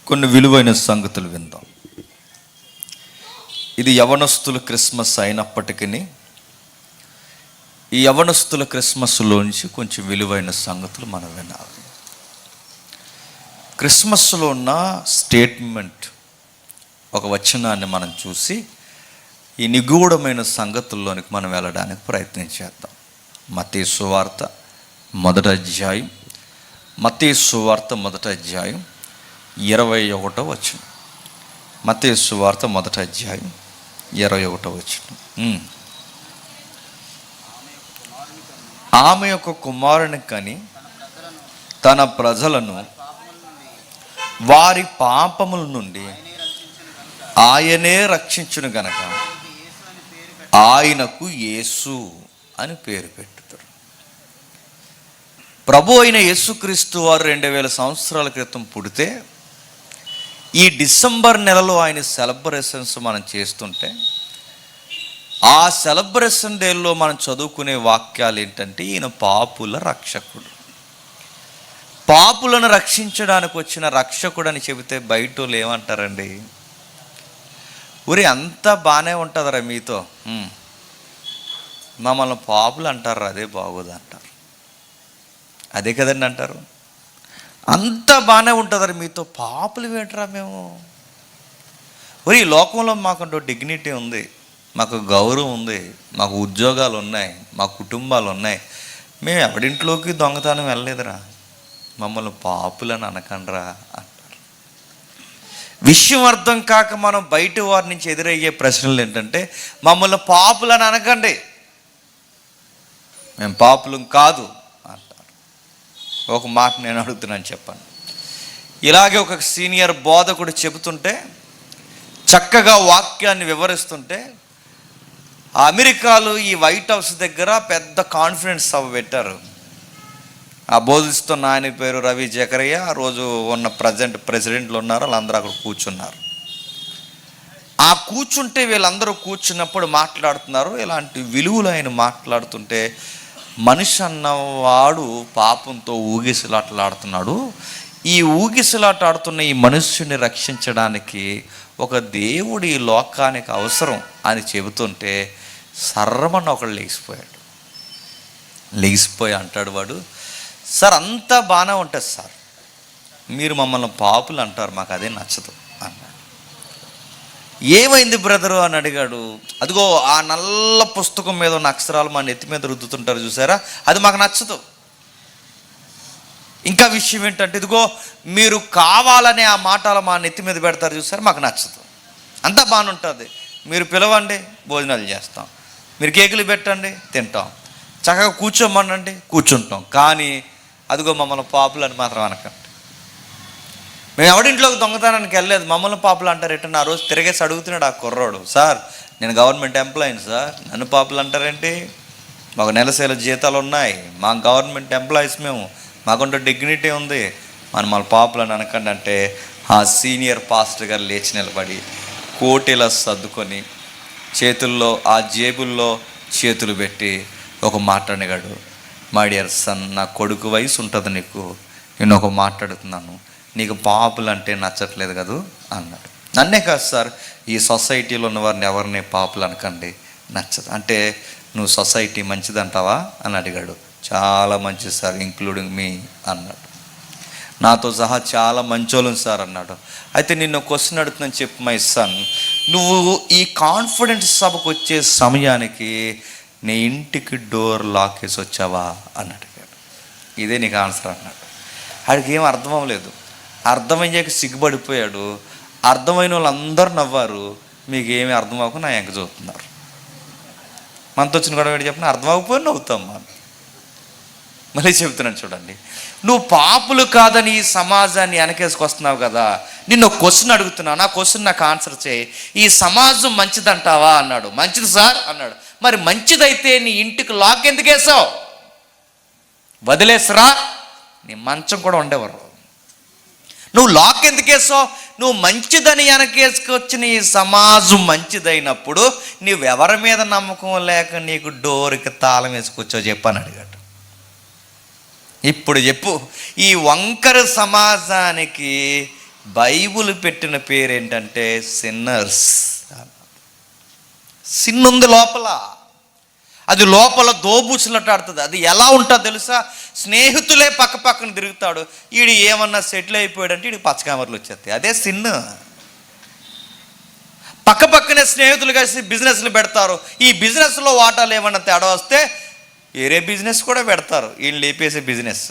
కొన్ని విలువైన సంగతులు విందాం. ఇది యవనస్తుల క్రిస్మస్ అయినప్పటికీ ఈ యవనస్తుల క్రిస్మస్లోంచి కొంచెం విలువైన సంగతులు మనం వినాలి. క్రిస్మస్లో ఉన్న స్టేట్మెంట్, ఒక వచనాన్ని మనం చూసి ఈ నిగూఢమైన సంగతుల్లోనికి మనం వెళ్ళడానికి ప్రయత్నం చేద్దాం. మత్తయి సువార్త మొదటి అధ్యాయం 21వ వచనం. మత్తయి సువార్త మొదటి అధ్యాయం 21వ వచనం. ఆమె యొక్క కుమారుని కని తన ప్రజలను వారి పాపముల నుండి ఆయనే రక్షించును గనక ఆయనకు యేసు అని పేరు పెట్టుతారు. ప్రభు అయిన యేసుక్రీస్తు వారు 2000 సంవత్సరాల క్రితం పుడితే ఈ డిసెంబర్ నెలలో ఆయన సెలబ్రేషన్స్ మనం చేస్తుంటే ఆ సెలబ్రేషన్ డేలో మనం చదువుకునే వాక్యాలు ఏంటంటే, ఈయన పాపుల రక్షకుడు, పాపులను రక్షించడానికి వచ్చిన రక్షకుడు అని చెబితే బయట వాళ్ళు ఏమంటారండి? ఊరి అంతా బాగానే ఉంటుందిరా మీతో, మమ్మల్ని పాపులు అంటారు, అదే బాగోదు అంటారు. అదే కదండి అంటారు. అంతా బాగానే ఉంటుందిరా మీతో, పాపులు ఏంటరా మేము? ఊరి ఈ లోకంలో మాకంటూ డిగ్నిటీ ఉంది, మాకు గౌరవం ఉంది, మాకు ఉద్యోగాలు ఉన్నాయి, మా కుటుంబాలు ఉన్నాయి, మేము ఎవడింట్లోకి దొంగతనం వెళ్ళలేదురా, మమ్మల్ని పాపులని అనకండ్రా అంటారు. విషయం అర్థం కాక మనం బయట వారి నుంచి ఎదురయ్యే ప్రశ్నలు ఏంటంటే, మమ్మల్ని పాపులని అనకండి, మేము పాపులం కాదు అంటారు. ఒక మాట నేను అడుగుతున్నాను, చెప్పండి. ఇలాగే ఒక సీనియర్ బోధకుడు చెబుతుంటే, చక్కగా వాక్యాన్ని వివరిస్తుంటే, అమెరికాలో ఈ వైట్ హౌస్ దగ్గర పెద్ద కాన్ఫరెన్స్ సభ పెట్టారు. ఆ బోధిస్తున్న ఆయన పేరు రవి జకరయ్య. ఆ రోజు ఉన్న ప్రెసిడెంట్లు ఉన్నారు, వాళ్ళందరూ అక్కడ కూర్చున్నారు. ఆ కూర్చుంటే వీళ్ళందరూ కూర్చున్నప్పుడు మాట్లాడుతున్నారు. ఇలాంటి విలువలు ఆయన మాట్లాడుతుంటే, మనిషి అన్నవాడు పాపంతో ఊగిసలాటలాడుతున్నాడు, ఈ ఊగిసలాట ఆడుతున్న ఈ మనుష్యుని రక్షించడానికి ఒక దేవుడు ఈ లోకానికి అవసరం అని చెబుతుంటే సర్రమని ఒకడు లేచిపోయి అంటాడు వాడు, సార్ అంతా బాగానే ఉంటుంది సార్, మీరు మమ్మల్ని పాపులు అంటారు, మాకు అదే నచ్చదు అన్నాడు. ఏమైంది బ్రదరు అని అడిగాడు. అదిగో ఆ నల్ల పుస్తకం మీద ఉన్న అక్షరాలు మా నెత్తి మీద రుద్దుతుంటారు చూసారా, అది మాకు నచ్చదు. ఇంకా విషయం ఏంటంటే, ఇదిగో మీరు కావాలనే ఆ మాటలు మా నెత్తి మీద పెడతారు చూసారా, మాకు నచ్చదు. అంతా బాగానే ఉంటుంది, మీరు పిలవండి భోజనాలు చేస్తాం, మీరు కేకులు పెట్టండి తింటాం, చక్కగా కూర్చోమనండి కూర్చుంటాం, కానీ అదిగో మమ్మల్ని పాపులు అని మాత్రం అనకండి. మేము ఎవడింట్లోకి దొంగతనానికి వెళ్ళలేదు, మమ్మల్ని పాపులు అంటారు ఏంటంటే, ఆ రోజు తిరిగేసి అడుగుతున్నాడు ఆ కుర్రోడు, సార్ నేను గవర్నమెంట్ ఎంప్లాయీని సార్, నన్ను పాపులు అంటారేంటి? మాకు నెలసరి జీతాలు ఉన్నాయి, మా గవర్నమెంట్ ఎంప్లాయీస్ మేము, మాకుంటూ డిగ్నిటీ ఉంది, మమ్మల్ని పాపులు అని అనకండి అంటే, ఆ సీనియర్ పాస్టర్ గారు లేచి నిలబడి కోటిలా సర్దుకొని చేతుల్లో ఆ జేబుల్లో చేతులు పెట్టి ఒక మాట అడిగాడు, మై డియర్ సన్, నా కొడుకు వయసు ఉంటుంది నీకు, నేను ఒక మాట్లాడుతున్నాను, నీకు పాపులు అంటే నచ్చట్లేదు కదా అన్నాడు. నన్నే కాదు సార్, ఈ సొసైటీలో ఉన్న వారిని ఎవరిని పాపులు అనకండి, నచ్చదు అంటే, నువ్వు సొసైటీ మంచిదంటావా అని అడిగాడు. చాలా మంచిది సార్, ఇంక్లూడింగ్ మీ అన్నాడు. నాతో సహా చాలా మంచోళ్ళం సార్ అన్నాడు. అయితే నిన్ను క్వశ్చన్ అడుగుతుందని చెప్పు మై సన్, నువ్వు ఈ కాన్ఫిడెన్స్ సభకు వచ్చే సమయానికి నీ ఇంటికి డోర్ లాక్ వేసి వచ్చావా అని అడిగాడు. ఇదే నీకు ఆన్సర్ అన్నాడు. వాడికి ఏం అర్థం అవ్వలేదు, అర్థమయ్యాక సిగ్గుపడిపోయాడు. అర్థమైన వాళ్ళందరూ నవ్వారు, మీకు ఏమీ అర్థం అవ్వక నా ఎంక చూస్తున్నారు. మనతో వచ్చిన గొడవ చెప్పిన అర్థం అవ్వకపోయి నవ్వుతాం మనం. మళ్ళీ చెబుతున్నాను చూడండి, నువ్వు పాపులు కాదని ఈ సమాజాన్ని వెనకేసుకొస్తున్నావు కదా, నిన్ను క్వశ్చన్ అడుగుతున్నావు, నా క్వశ్చన్ నాకు ఆన్సర్ చేయి, ఈ సమాజం మంచిదంటావా అన్నాడు. మంచిది సార్ అన్నాడు. మరి మంచిదైతే నీ ఇంటికి లాక్ ఎందుకు వేసావు? వదిలేసరా, నీ మంచం కూడా ఉండేవారు. నువ్వు లాక్ ఎందుకు వేసావు? నువ్వు మంచిదని వెనకేసుకొచ్చిన ఈ సమాజం మంచిదైనప్పుడు నువ్వెవరి మీద నమ్మకం లేక నీకు డోర్కి తాళం వేసుకొచ్చావు చెప్పని అడిగాడు. ఇప్పుడు చెప్పు, ఈ వంకర సమాజానికి బైబుల్ పెట్టిన పేరు ఏంటంటే సిన్నర్స్. సిన్ ఉంది లోపల, అది లోపల దోబూచులటాడుతుంది. అది ఎలా ఉంటుందో తెలుసా? స్నేహితులే పక్క పక్కన తిరుగుతాడు, వీడు ఏమన్నా సెటిల్ అయిపోయాడంటే వీడికి పచ్చకామర్లు వచ్చేస్తాయి. అదే సిన్. పక్క పక్కనే స్నేహితులు కలిసి బిజినెస్లు పెడతారు. ఈ బిజినెస్లో వాటాలు ఏమన్నా తేడా వస్తే వేరే బిజినెస్ కూడా పెడతారు, వీళ్ళు లేపేసే బిజినెస్.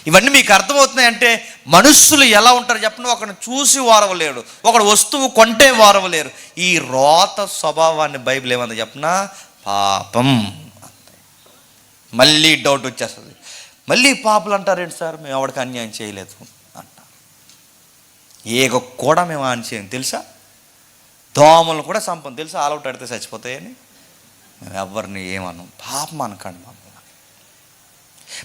ఇవన్నీ మీకు అర్థమవుతున్నాయంటే మనుషులు ఎలా ఉంటారు చెప్పండి? ఒకరిని చూసి వారవలేడు, ఒకడు వస్తువు కొంటే వారవలేరు. ఈ రోత స్వభావాన్ని బైబిల్ ఏమన్నా చెప్పనా? పాపం. మళ్ళీ డౌట్ వచ్చేస్తుంది, మళ్ళీ పాపలు అంటారేంటి సార్? మేము ఎవరికి అన్యాయం చేయలేదు అంట. ఏగ కూడా మేము అన్యాయం చేయం తెలుసా? దోమలు కూడా సంపం తెలుసా? ఆలౌట్ ఆడితే చచ్చిపోతాయని. మేము ఎవరిని ఏమన్నాం, పాపం అనకండి.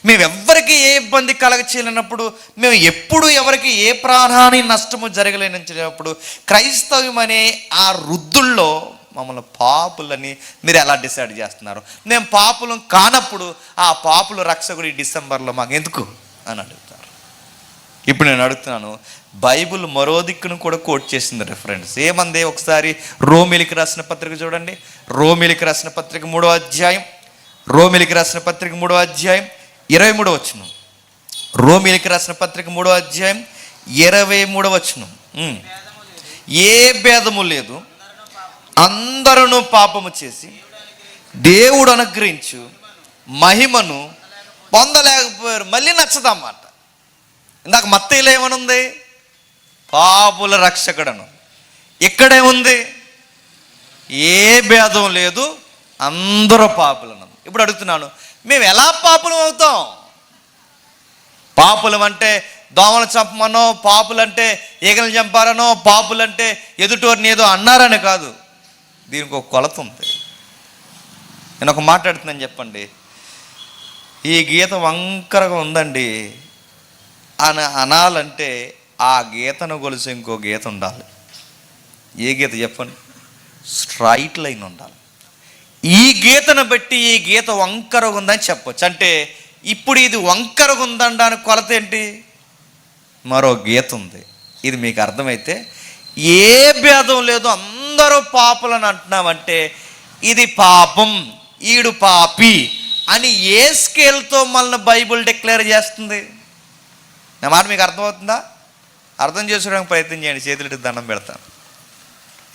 మేము ఎవ్వరికి ఏ ఇబ్బంది కలగ చేయలేనప్పుడు, మేము ఎప్పుడు ఎవరికి ఏ ప్రాణాన్ని నష్టము జరగలేనప్పుడు, క్రైస్తవ్యం అనే ఆ వృద్ధుల్లో మమ్మల్ని పాపులని మీరు ఎలా డిసైడ్ చేస్తున్నారు? మేము పాపులం కానప్పుడు ఆ పాపుల రక్షకుడు ఈ డిసెంబర్లో మాకు ఎందుకు అని అడుగుతారు. ఇప్పుడు నేను అడుగుతున్నాను, బైబిల్ మరో దిక్కును కూడా కోట్ చేసింది రిఫరెన్స్. ఏమంది? ఒకసారి రోమిలికి రాసిన పత్రిక చూడండి. రోమిలికి రాసిన పత్రిక 3వ అధ్యాయం, రోమిలికి రాసిన పత్రిక 3వ అధ్యాయం 23వ వచనం. రోమిలికి రాసిన పత్రిక 3వ అధ్యాయం 23వ వచనం. ఏ భేదము లేదు, అందరూ పాపము చేసి దేవుడు అనుగ్రహించు మహిమను పొందలేకపోయారు. మళ్ళీ నచ్చదన్నమాట. ఇందాక మత్తయిలో ఏమనుంది? పాపుల రక్షకుడను. ఇక్కడేముంది? ఏ భేదం లేదు, అందరూ పాపులను. ఇప్పుడు అడుగుతున్నాను, మేము ఎలా పాపులం అవుతాం? పాపులం అంటే దోమలు చంపమనో, పాపులంటే ఈగలు చంపారనో, పాపులంటే ఎదుటోరిని ఏదో అన్నారని కాదు. దీనికి ఒక కొలత ఉంది. నేను ఒక మాట్లాడుతున్నాను చెప్పండి. ఈ గీత వంకరగా ఉందండి అని అనాలంటే ఆ గీతను కొలిసి ఇంకో గీత ఉండాలి. ఏ గీత చెప్పండి? స్ట్రైట్ లైన్ ఉండాలి. ఈ గీతను బట్టి ఈ గీత వంకరగా ఉందని చెప్పొచ్చు. అంటే ఇప్పుడు ఇది వంకరగా ఉందనడానికి కొలత ఏంటి? మరో గీత ఉంది. ఇది మీకు అర్థమైతే ఏ భేదం లేదు, అందరూ పాపులని అంటున్నామంటే ఇది పాపం, ఈడు పాపి అని ఏ స్కేల్తో మనల్ని బైబిల్ డిక్లేర్ చేస్తుంది? నా మాట మీకు అర్థమవుతుందా? అర్థం చేసుకోవడానికి ప్రయత్నం చేయండి, చేతులెత్తి దండం పెడతాను.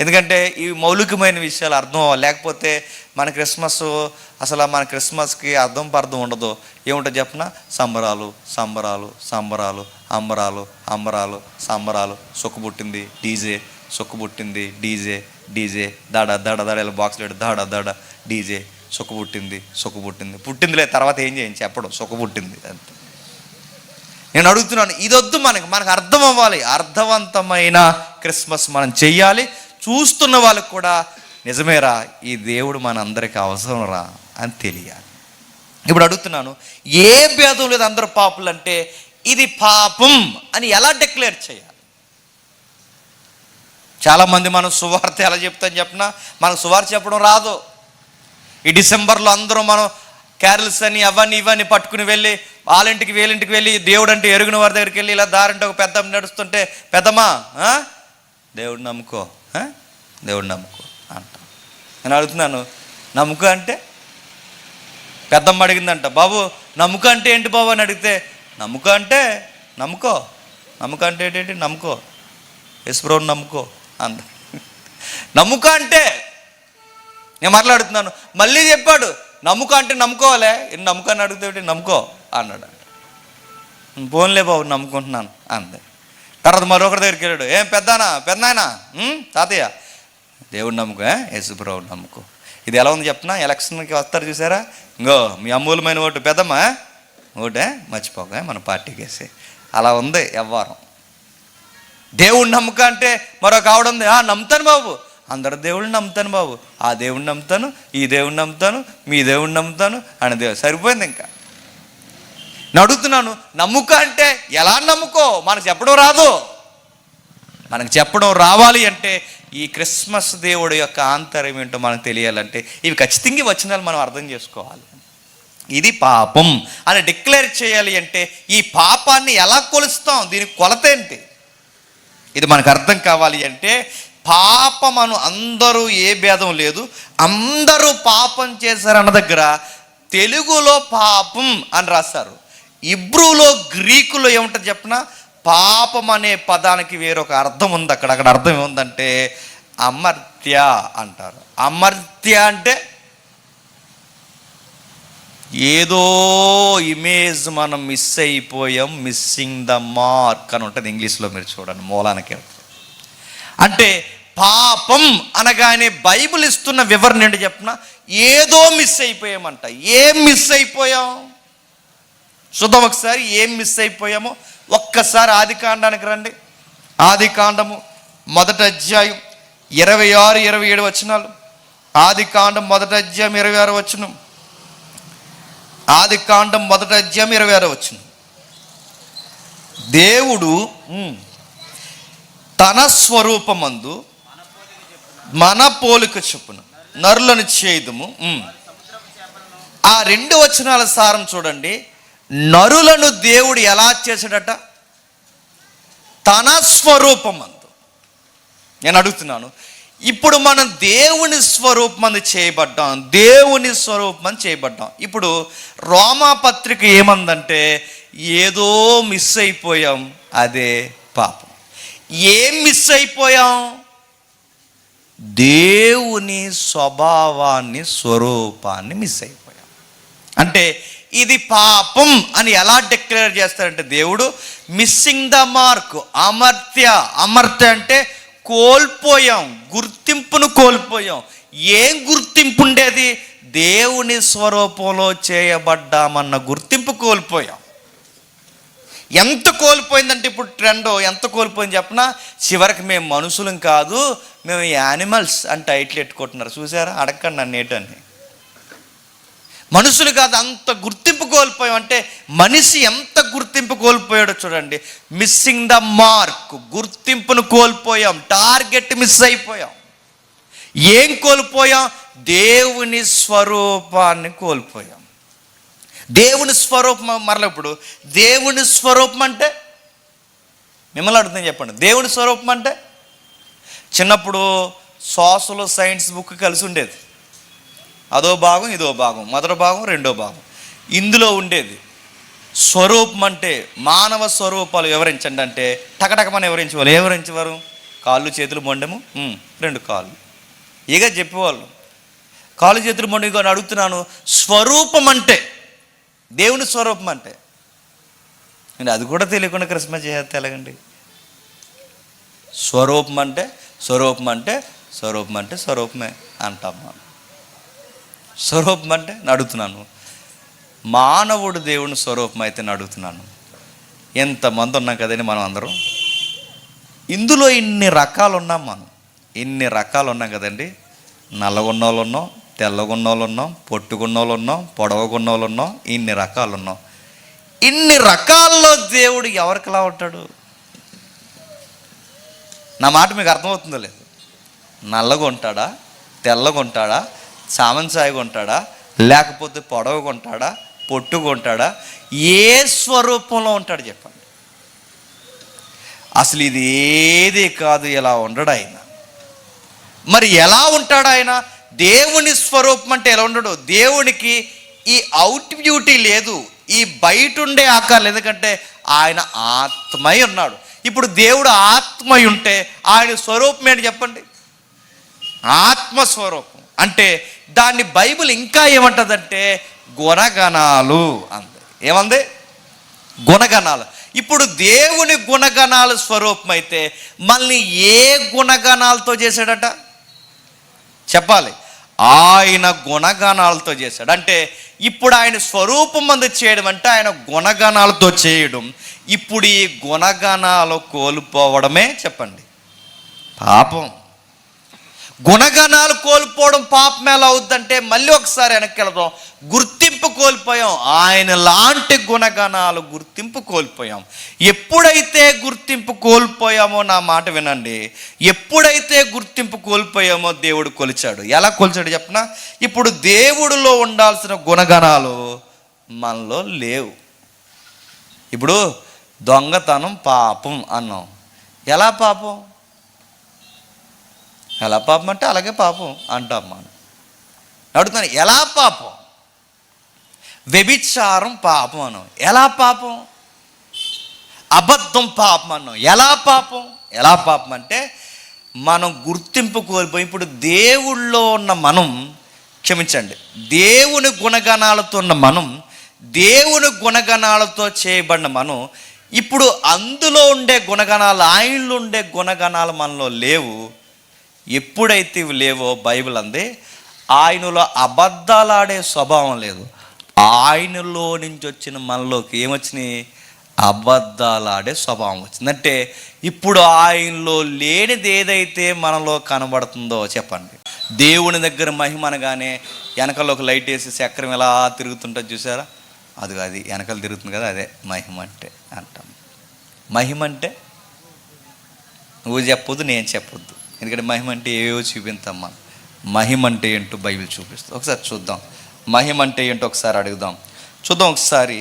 ఎందుకంటే ఇవి మౌలికమైన విషయాలు అర్థం అవ్వాలి. లేకపోతే మన క్రిస్మస్, అసలు మన క్రిస్మస్కి అర్థం పర్థం ఉండదు. ఏముంటుంది చెప్పిన? సంబరాలు సంబరాలు సంబరాలు, అంబరాలు అంబరాలు సంబరాలు, సొక్కు పుట్టింది డీజే, సొక్కు పుట్టింది డీజే, డీజే దడ దడ దడ ఇలా బాక్స్లో దడ దడ డీజే, సొక్కు పుట్టింది, సొక్కు పుట్టింది, పుట్టిందిలే తర్వాత ఏం చేయండి చెప్పడం, సొక్కు పుట్టింది అంతే. నేను అడుగుతున్నాను, ఇదొద్దు. మనకు అర్థం అవ్వాలి. అర్థవంతమైన క్రిస్మస్ మనం చెయ్యాలి. చూస్తున్న వాళ్ళకు కూడా నిజమేరా, ఈ దేవుడు మన అందరికీ అవసరం రా అని తెలియాలి. ఇప్పుడు అడుగుతున్నాను, ఏ భేదం లేదు, అందరూ పాపులు అంటే ఇది పాపం అని ఎలా డిక్లేర్ చేయాలి? చాలామంది మనం సువార్త ఎలా చెప్తాం చెప్పినా మనకు సువార్త చెప్పడం రాదు. ఈ డిసెంబర్లో అందరూ మనం క్యారల్స్ అని అవన్నీ ఇవన్నీ పట్టుకుని వెళ్ళి వాళ్ళింటికి వీళ్ళింటికి వెళ్ళి దేవుడు అంటే ఎరుగున వారి దగ్గరికి వెళ్ళి ఇలా దారంటే ఒక పెద్ద నడుస్తుంటే, పెద్దమ్మా దేవుడు నమ్ముకో, దేవుడు నమ్ముకో అంట. నేను అడుగుతున్నాను, నమ్ముకో అంటే? పెద్దమ్మ అడిగిందంట, బాబు నమ్ముకో అంటే ఏంటి బాబు అని అడిగితే, నమ్ముకో అంటే నమ్ముకో, నమ్ముకో అంటే ఏంటి? నమ్ముకో, యేసుప్రభువుని నమ్ముకో అంత. నమ్ముకో అంటే నేను మాట్లాడుతున్నాను. మళ్ళీ చెప్పాడు, నమ్ముకో అంటే నమ్ముకోవాలే, నమ్ముకని అడిగితే నమ్ముకో అన్నాడు. పోన్లే బాబు నమ్ముకుంటున్నాను అంతే. తర్వాత మరొకరి దగ్గరికి వెళ్ళాడు, ఏం పెద్దనాయనా తాతయ్య దేవుడు నమ్ముకో, యేసుప్రభువుని నమ్ముకో. ఇది ఎలా ఉంది చెప్పనా? ఎలక్షన్కి వస్తారు చూసారా, ఇంకో మీ అమూలమైన ఓటు పెద్దమ్మా, ఓటే మర్చిపోక మన పార్టీకి వేసి, అలా ఉంది వ్యవహారం. దేవుడు నమ్ముక అంటే మరొక ఆవిడ ఉంది, నమ్ముతాను బాబు, అందరు దేవుడిని నమ్ముతాను బాబు, ఆ దేవుడిని నమ్ముతాను, ఈ దేవుడిని నమ్ముతాను, మీ దేవుడిని నమ్ముతాను అని దేవుడు. సరిపోయింది. ఇంకా నేను అడుగుతున్నాను, నమ్ముక అంటే ఎలా నమ్ముకో? మనకు చెప్పడం రాదు. మనకు చెప్పడం రావాలి అంటే ఈ క్రిస్మస్ దేవుడు యొక్క ఆంతర్యం ఏంటో మనకు తెలియాలంటే ఇవి ఖచ్చితంగా వచనాలు మనం అర్థం చేసుకోవాలి. ఇది పాపం అని డిక్లేర్ చేయాలి అంటే ఈ పాపాన్ని ఎలా కొలుస్తాం? దీనికి కొలత ఏంటి? ఇది మనకు అర్థం కావాలి అంటే పాపమను అందరూ ఏ భేదం లేదు, అందరూ పాపం చేశారన్న దగ్గర తెలుగులో పాపం అని రాశారు, ఇబ్రూలో గ్రీకులో ఏముంటుంది చెప్పిన పాపం అనే పదానికి వేరొక అర్థం ఉంది. అక్కడ అర్థం ఏముందంటే అమర్త్య అంటారు. అమర్త్య అంటే ఏదో ఇమేజ్ మనం మిస్ అయిపోయాం, మిస్సింగ్ ద మార్క్ అని ఉంటుంది ఇంగ్లీష్లో. మీరు చూడండి మూలానికి అంటే పాపం అనగానే బైబిల్ ఇస్తున్న వివరణ ఏంటి చెప్పిన ఏదో మిస్ అయిపోయామంట. ఏం మిస్ అయిపోయాం చూద్దాం ఒకసారి. ఏం మిస్ అయిపోయామో ఒక్కసారి ఆదికాండానికి రండి. ఆదికాండము 1వ అధ్యాయం 26, 27 వచనాలు. ఆదికాండం 1వ అధ్యాయం 26 వచనం. ఆదికాండం 1వ అధ్యాయం 26 వచనం. దేవుడు తన స్వరూపమందు మన పోలిక చొప్పున నరులను చేయుదుము. ఆ 2 వచనాల సారం చూడండి. నరులను దేవుడు ఎలా చేశాడట? తన స్వరూపమందు. నేను అడుగుతున్నాను, ఇప్పుడు మనం దేవుని స్వరూపమందు చేయబడ్డాం, దేవుని స్వరూపం చేయబడ్డాం. ఇప్పుడు రోమాపత్రిక ఏమందంటే ఏదో మిస్ అయిపోయాం, అదే పాపం. ఏం మిస్ అయిపోయాం? దేవుని స్వభావాన్ని, స్వరూపాన్ని మిస్ అయిపోయాం. అంటే ఇది పాపం అని ఎలా డిక్లేర్ చేస్తారంటే దేవుడు missing the mark. Amartya. Amartya అంటే కోల్పోయాం, గుర్తింపును కోల్పోయాం. ఏం గుర్తింపు ఉండేది? దేవుని స్వరూపంలో చేయబడ్డామన్న గుర్తింపు కోల్పోయాం. ఎంత కోల్పోయిందంటే ఇప్పుడు ట్రెండ్ ఎంత కోల్పోయింది చెప్పనా? చివరికి మేము మనుషులం కాదు, మేము యానిమల్స్ అని టైటిల్ పెట్టుకుంటున్నారు. చూసారా? అడగండి నన్ను ఏంటని. మనుషులు కాదు, అంత గుర్తింపు కోల్పోయాం. అంటే మనిషి ఎంత గుర్తింపు కోల్పోయాడో చూడండి. Missing the mark. గుర్తింపును కోల్పోయాం, టార్గెట్ మిస్ అయిపోయాం. ఏం కోల్పోయాం? దేవుని స్వరూపాన్ని కోల్పోయాం. దేవుని స్వరూపం మరల. ఇప్పుడు దేవుని స్వరూపం అంటే మిమ్మల్ని అడుగుతుంది, చెప్పండి. దేవుని స్వరూపం అంటే చిన్నప్పుడు సోషల్ సైన్స్ బుక్ కలిసి ఉండేది. అదో భాగం, ఇదో భాగం, మొదటి భాగం, రెండో భాగం. ఇందులో ఉండేది స్వరూపం అంటే మానవ స్వరూపాలు వివరించండి అంటే టకటకమని వివరించేవాళ్ళు. ఏం వివరించేవారు? కాళ్ళు చేతులు మొండెము, 2 కాళ్ళు. ఇక చెప్పేవాళ్ళు కాళ్ళు చేతులు మొండెము. అని అడుగుతున్నాను, స్వరూపం అంటే దేవుని స్వరూపం అంటే అది కూడా తెలియకుండా క్రిస్మస్ చేస్తే ఎలాగండి? స్వరూపం అంటే స్వరూపం అంటే స్వరూపం అంటే స్వరూపమే అంటాం మనం. స్వరూపం అంటే అడుగుతున్నాను, మానవుడు దేవుని స్వరూపం అయితే అడుగుతున్నాను. ఎంతమంది ఉన్నాం కదండి మనం అందరం. ఇందులో ఇన్ని రకాలు ఉన్నాం మనం. ఇన్ని రకాలు ఉన్నాం కదండి. నల్లగున్నోళ్ళు ఉన్నాం, తెల్లగున్నోళ్ళు ఉన్నాం, పొట్టుగున్నోళ్ళు ఉన్నాం, పొడవగున్నోళ్ళు ఉన్నాం, ఇన్ని రకాలు ఉన్నాం. ఇన్ని రకాల్లో దేవుడు ఎవరికిలా ఉంటాడు? నా మాట మీకు అర్థమవుతుందో లేదు? నల్లగా ఉంటాడా, తెల్లగా ఉంటాడా, సామంసాయిగా ఉంటాడా, లేకపోతే పొడవుగా ఉంటాడా, పొట్టుగా ఉంటాడా? ఏ స్వరూపంలో ఉంటాడు చెప్పండి? అసలు ఇది ఏది కాదు, ఇలా ఉండడు ఆయన. మరి ఎలా ఉంటాడు ఆయన? దేవుని స్వరూపం అంటే ఎలా ఉండడు? దేవునికి ఈ అవుట్ బ్యూటీ లేదు, ఈ బయట ఉండే ఆకారం. ఎందుకంటే ఆయన ఆత్మై ఉన్నాడు. ఇప్పుడు దేవుడు ఆత్మై ఉంటే ఆయన స్వరూపం ఏంటి చెప్పండి? ఆత్మస్వరూపం. అంటే దాన్ని బైబిల్ ఇంకా ఏమంటుందంటే గుణగణాలు అంది. ఏమంది? గుణగణాలు. ఇప్పుడు దేవుని గుణగణాలు స్వరూపం అయితే మళ్ళీ ఏ గుణగణాలతో చేశాడట చెప్పాలి? ఆయన గుణగణాలతో చేశాడు. అంటే ఇప్పుడు ఆయన స్వరూపం మందు చేయడం అంటే ఆయన గుణగణాలతో చేయడం. ఇప్పుడు ఈ గుణగణాలు కోల్పోవడమే చెప్పండి పాపం. గుణగణాలు కోల్పోవడం పాపం ఎలా అవుద్దంటే మళ్ళీ ఒకసారి వెనక్కి వెళదాం. గుర్తింపు కోల్పోయాం. ఆయన లాంటి గుణగణాలు గుర్తింపు కోల్పోయాం. ఎప్పుడైతే గుర్తింపు కోల్పోయామో నా మాట వినండి, ఎప్పుడైతే గుర్తింపు కోల్పోయామో దేవుడు కొలిచాడు. ఎలా కొలిచాడు చెప్పనా? ఇప్పుడు దేవుడిలో ఉండాల్సిన గుణగణాలు మనలో లేవు. ఇప్పుడు దొంగతనం పాపం అన్నాం, ఎలా పాపం? ఎలా పాపం అంటే అలాగే పాపం అంటాం మనం. అడుగుతాను, ఎలా పాపం? వ్యభిచారం పాపం అన్నాం, ఎలా పాపం? అబద్ధం పాపం అన్నాం, ఎలా పాపం? ఎలా పాపం అంటే మనం గుర్తింపు కోల్పోయి, ఇప్పుడు దేవుళ్ళో ఉన్న మనం, క్షమించండి, దేవుని గుణగణాలతో ఉన్న మనం, దేవుని గుణగణాలతో చేయబడిన మనం, ఇప్పుడు అందులో ఉండే గుణగణాలు, ఆయనలో ఉండే గుణగణాలు మనలో లేవు. ఎప్పుడైతే ఇవి లేవో బైబిల్ అంది, ఆయనలో అబద్ధాలాడే స్వభావం లేదు. ఆయనలో నుంచి వచ్చిన మనలోకి ఏమొచ్చినాయి? అబద్ధాలాడే స్వభావం వచ్చిందంటే ఇప్పుడు ఆయనలో లేనిది ఏదైతే మనలో కనబడుతుందో చెప్పండి. దేవుని దగ్గర మహిమ అనగానే వెనకలో ఒక లైట్ వేసి చక్రం ఎలా తిరుగుతుంటుంది చూసారా? అది వెనకాల తిరుగుతుంది కదా, అదే మహిమ అంటే అంటాం. మహిమ అంటే నువ్వు చెప్పొద్దు, నేను చెప్పొద్దు, ఎందుకంటే మహిమ అంటే ఏవో చూపిస్తాం మనం. మహిమ అంటే ఏంటో బైబిల్ చూపిస్తుంది. ఒకసారి చూద్దాం, మహిమ అంటే ఏంటో ఒకసారి అడుగుదాం. చూద్దాం ఒకసారి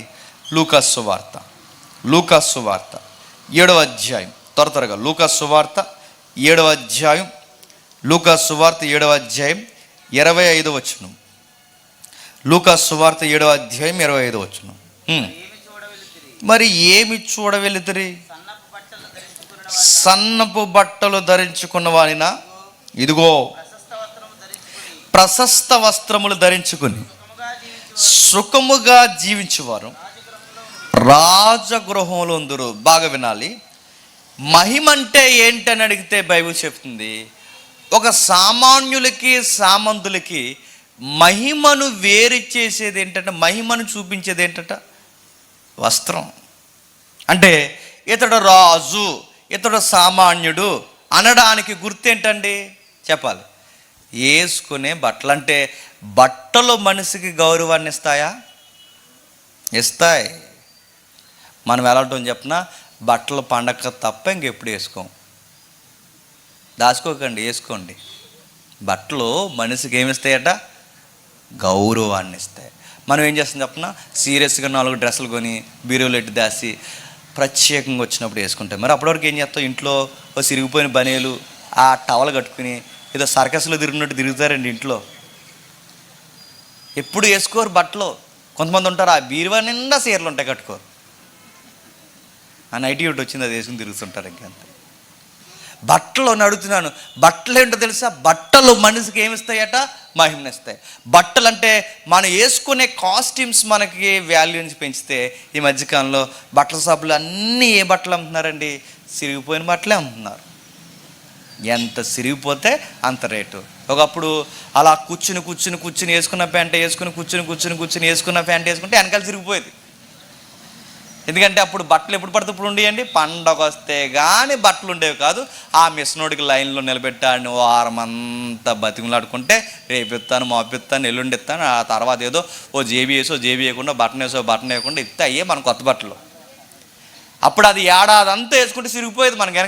లూకాసు సువార్త 7వ అధ్యాయం, త్వరగా లూకాసు సువార్త 7వ అధ్యాయం, లూకాసు సువార్త 7వ అధ్యాయం 25వ వచనం. లూకాసు సువార్త 7వ అధ్యాయం 25వ వచనం. మరి ఏమి చూడవెళితిరి? సన్నపు బట్టలు ధరించుకున్న వానినా, ఇదిగో ప్రశస్త వస్త్రములు ధరించుకుని సుఖముగా జీవించువారు రాజగృహంలో ఉందరు. బాగా వినాలి. మహిమ అంటే ఏంటని అడిగితే బైబిల్ చెప్తుంది, ఒక సామాన్యులకి సామంతులకి మహిమను వేరు చేసేది ఏంటంటే, మహిమను చూపించేది ఏంటంట? వస్త్రం. అంటే ఇతడు రాజు, ఇతడు సామాన్యుడు అనడానికి గుర్తేంటండి? చెప్పాలి. వేసుకునే బట్టలు. అంటే బట్టలు మనిషికి గౌరవాన్ని ఇస్తాయా? ఇస్తాయి. మనం ఎలా ఉంటాం చెప్పినా, బట్టలు పండగ తప్ప ఇంకెప్పుడు వేసుకోం. దాచుకోకండి, వేసుకోండి. బట్టలు మనిషికి ఏమిస్తాయట? గౌరవాన్ని ఇస్తాయి. మనం ఏం చేస్తాం చెప్పినా, సీరియస్గా 4 డ్రెస్సులు కొని బీరువులు ఎట్టి దాసి ప్రత్యేకంగా వచ్చినప్పుడు వేసుకుంటాం. మరి అప్పటివరకు ఏం చేస్తాం? ఇంట్లో ఓ సిరిగిపోయిన బనీలు, ఆ టవల్ కట్టుకుని ఏదో సర్కస్లో తిరిగినట్టు తిరుగుతారండి ఇంట్లో. ఎప్పుడు వేసుకోరు బట్టలు. కొంతమంది ఉంటారు, ఆ బీరువా నిండా చీరలు ఉంటాయి, కట్టుకోరు. ఆ నైటీ ఒకటి వచ్చింది, అది వేసుకుని తిరుగుతుంటారు. ఇంకంతే. బట్టలు అడుగుతున్నాను, బట్టలు ఏంటో తెలుసా? బట్టలు మనిషికి ఏమిస్తాయట? మహిమనిస్తాయి. బట్టలు అంటే మనం వేసుకునే కాస్ట్యూమ్స్ మనకి వాల్యూని పెంచితే, ఈ మధ్యకాలంలో బట్టల షాపులు అన్నీ ఏ బట్టలు అమ్ముతున్నారండి? సిరిగిపోయిన బట్టలే అమ్ముతున్నారు. ఎంత సిరిగిపోతే అంత రేటు. ఒకప్పుడు అలా కూర్చుని వేసుకున్న ప్యాంట్ వేసుకుని కూర్చుని వేసుకున్న ప్యాంట్ వేసుకుంటే వెనకాల సిరిగిపోయేది. ఎందుకంటే అప్పుడు బట్టలు ఎప్పుడు పడితే ఇప్పుడు ఉండేయండి, పండగ వస్తే కానీ బట్టలు ఉండేవి కాదు. ఆ మిషనోడికి లైన్లో నిలబెట్టాడిని వారం అంతా బతిమలాడుకుంటే, రేపు ఇస్తాను, మాపిస్తాను, ఎల్లుండి ఇస్తాను, ఆ తర్వాత ఏదో ఓ జేబీ వేయకుండా బట్టన్ వేయకుండా ఇస్తే అయ్యే మన కొత్త బట్టలు. అప్పుడు అది ఏడాది అంతా వేసుకుంటే సిరిగిపోయేది మనకి.